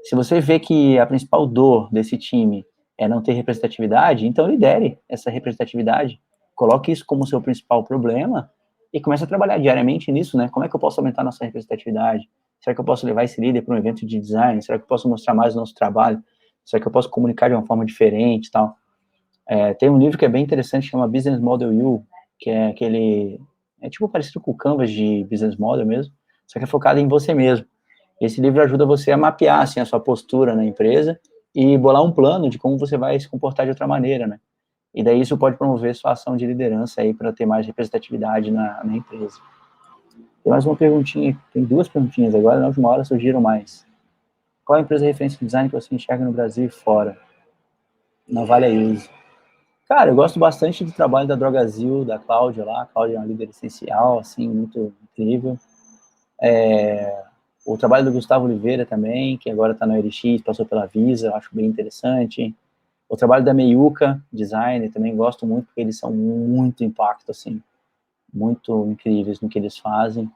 Se você vê que a principal dor desse time é não ter representatividade, então lidere essa representatividade. Coloque isso como seu principal problema e comece a trabalhar diariamente nisso, né? Como é que eu posso aumentar nossa representatividade? Será que eu posso levar esse líder para um evento de design? Será que eu posso mostrar mais o nosso trabalho? Será que eu posso comunicar de uma forma diferente e tal? Tem um livro que é bem interessante, chama Business Model U, que é aquele... É tipo parecido com o Canvas de Business Model mesmo, só que é focado em você mesmo. Esse livro ajuda você a mapear, assim, a sua postura na empresa e bolar um plano de como você vai se comportar de outra maneira, né? E daí isso pode promover sua ação de liderança aí para ter mais representatividade na empresa. Tem mais uma perguntinha, tem duas perguntinhas agora, na última hora surgiram mais. Qual a empresa de referência de design que você enxerga no Brasil e fora? Na Vale Use. Cara, eu gosto bastante do trabalho da Drogazil, da Cláudia lá. A Cláudia é uma líder essencial, assim, muito incrível. O trabalho do Gustavo Oliveira também, que agora está na OLX, passou pela Visa, eu acho bem interessante. O trabalho da Meiuca Design, também gosto muito, porque eles são muito impacto, assim, muito incríveis no que eles fazem.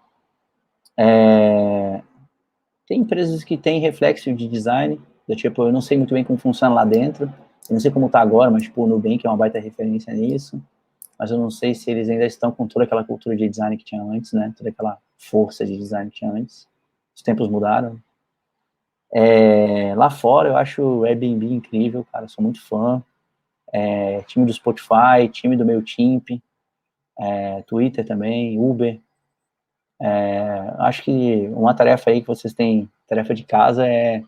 Tem empresas que têm reflexo de design, do tipo, eu não sei muito bem como funciona lá dentro, eu não sei como está agora, mas tipo, o Nubank é uma baita referência nisso, mas eu não sei se eles ainda estão com toda aquela cultura de design que tinha antes, né, toda aquela força de design que tinha antes. Os tempos mudaram. Lá fora, eu acho o Airbnb incrível, cara, sou muito fã. Time do Spotify, time do MailChimp, Twitter também, Uber. Acho que uma tarefa aí que vocês têm, tarefa de casa, é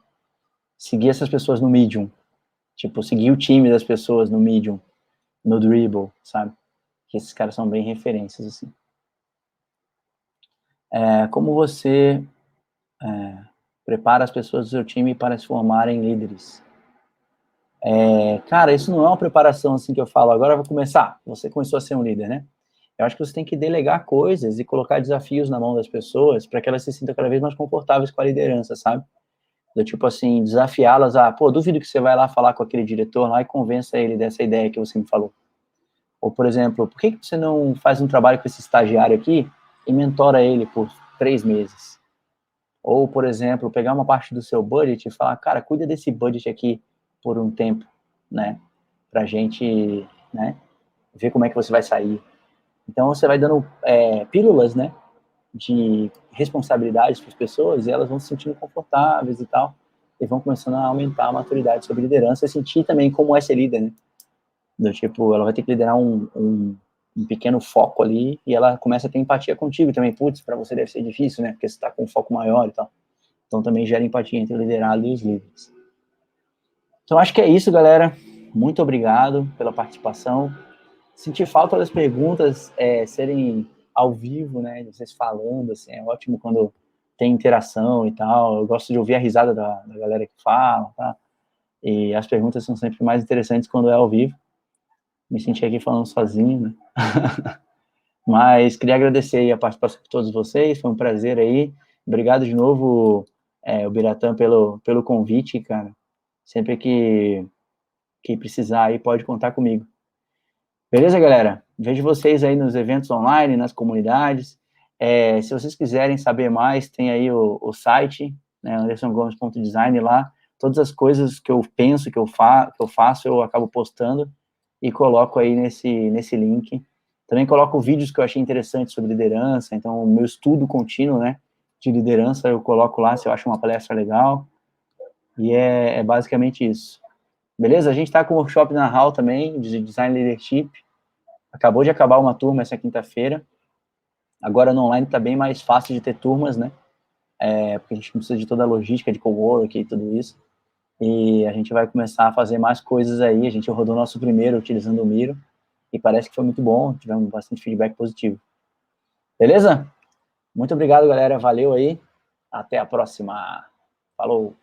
seguir essas pessoas no Medium. Tipo, seguir o time das pessoas no Medium, no Dribbble, sabe? Que esses caras são bem referências, assim. Como você prepara as pessoas do seu time para se formarem líderes? Cara, isso não é uma preparação assim que eu falo, agora eu vou começar, você começou a ser um líder, né? Eu acho que você tem que delegar coisas e colocar desafios na mão das pessoas para que elas se sintam cada vez mais confortáveis com a liderança, sabe? Do tipo assim, desafiá-las a, pô, duvido que você vai lá falar com aquele diretor lá e convença ele dessa ideia que você me falou. Ou, por exemplo, por que você não faz um trabalho com esse estagiário aqui e mentora ele por 3 meses? Ou, por exemplo, pegar uma parte do seu budget e falar, cara, cuida desse budget aqui por um tempo, né? Pra gente, né, ver como é que você vai sair. Então, você vai dando pílulas, né, de responsabilidades para as pessoas e elas vão se sentindo confortáveis e tal, e vão começando a aumentar a maturidade sobre liderança e sentir também como é ser líder, né? Do tipo, ela vai ter que liderar um pequeno foco ali e ela começa a ter empatia contigo também. Putz, para você deve ser difícil, né? Porque você está com um foco maior e tal. Então também gera empatia entre o liderado e os líderes. Então acho que é isso, galera. Muito obrigado pela participação. Senti falta das perguntas serem ao vivo, né? Vocês falando, assim, é ótimo quando tem interação e tal. Eu gosto de ouvir a risada da galera que fala, tá? E as perguntas são sempre mais interessantes quando é ao vivo. Me senti aqui falando sozinho, né? Mas queria agradecer aí a participação de todos vocês, foi um prazer aí. Obrigado de novo, o Biratã, pelo convite, cara. Sempre que precisar aí, pode contar comigo. Beleza, galera? Vejo vocês aí nos eventos online, nas comunidades. Se vocês quiserem saber mais, tem aí o site, né, andersongomes.design lá. Todas as coisas que eu penso, que eu faço, eu acabo postando e coloco aí nesse link. Também coloco vídeos que eu achei interessantes sobre liderança, então o meu estudo contínuo, né, de liderança, eu coloco lá se eu acho uma palestra legal. E é basicamente isso. Beleza? A gente está com o workshop na HAL também, de Design Leadership. Acabou de acabar uma turma essa quinta-feira. Agora no online está bem mais fácil de ter turmas, né? Porque a gente não precisa de toda a logística de cowork e tudo isso. E a gente vai começar a fazer mais coisas aí. A gente rodou nosso primeiro utilizando o Miro e parece que foi muito bom. Tivemos bastante feedback positivo. Beleza? Muito obrigado, galera. Valeu aí. Até a próxima. Falou!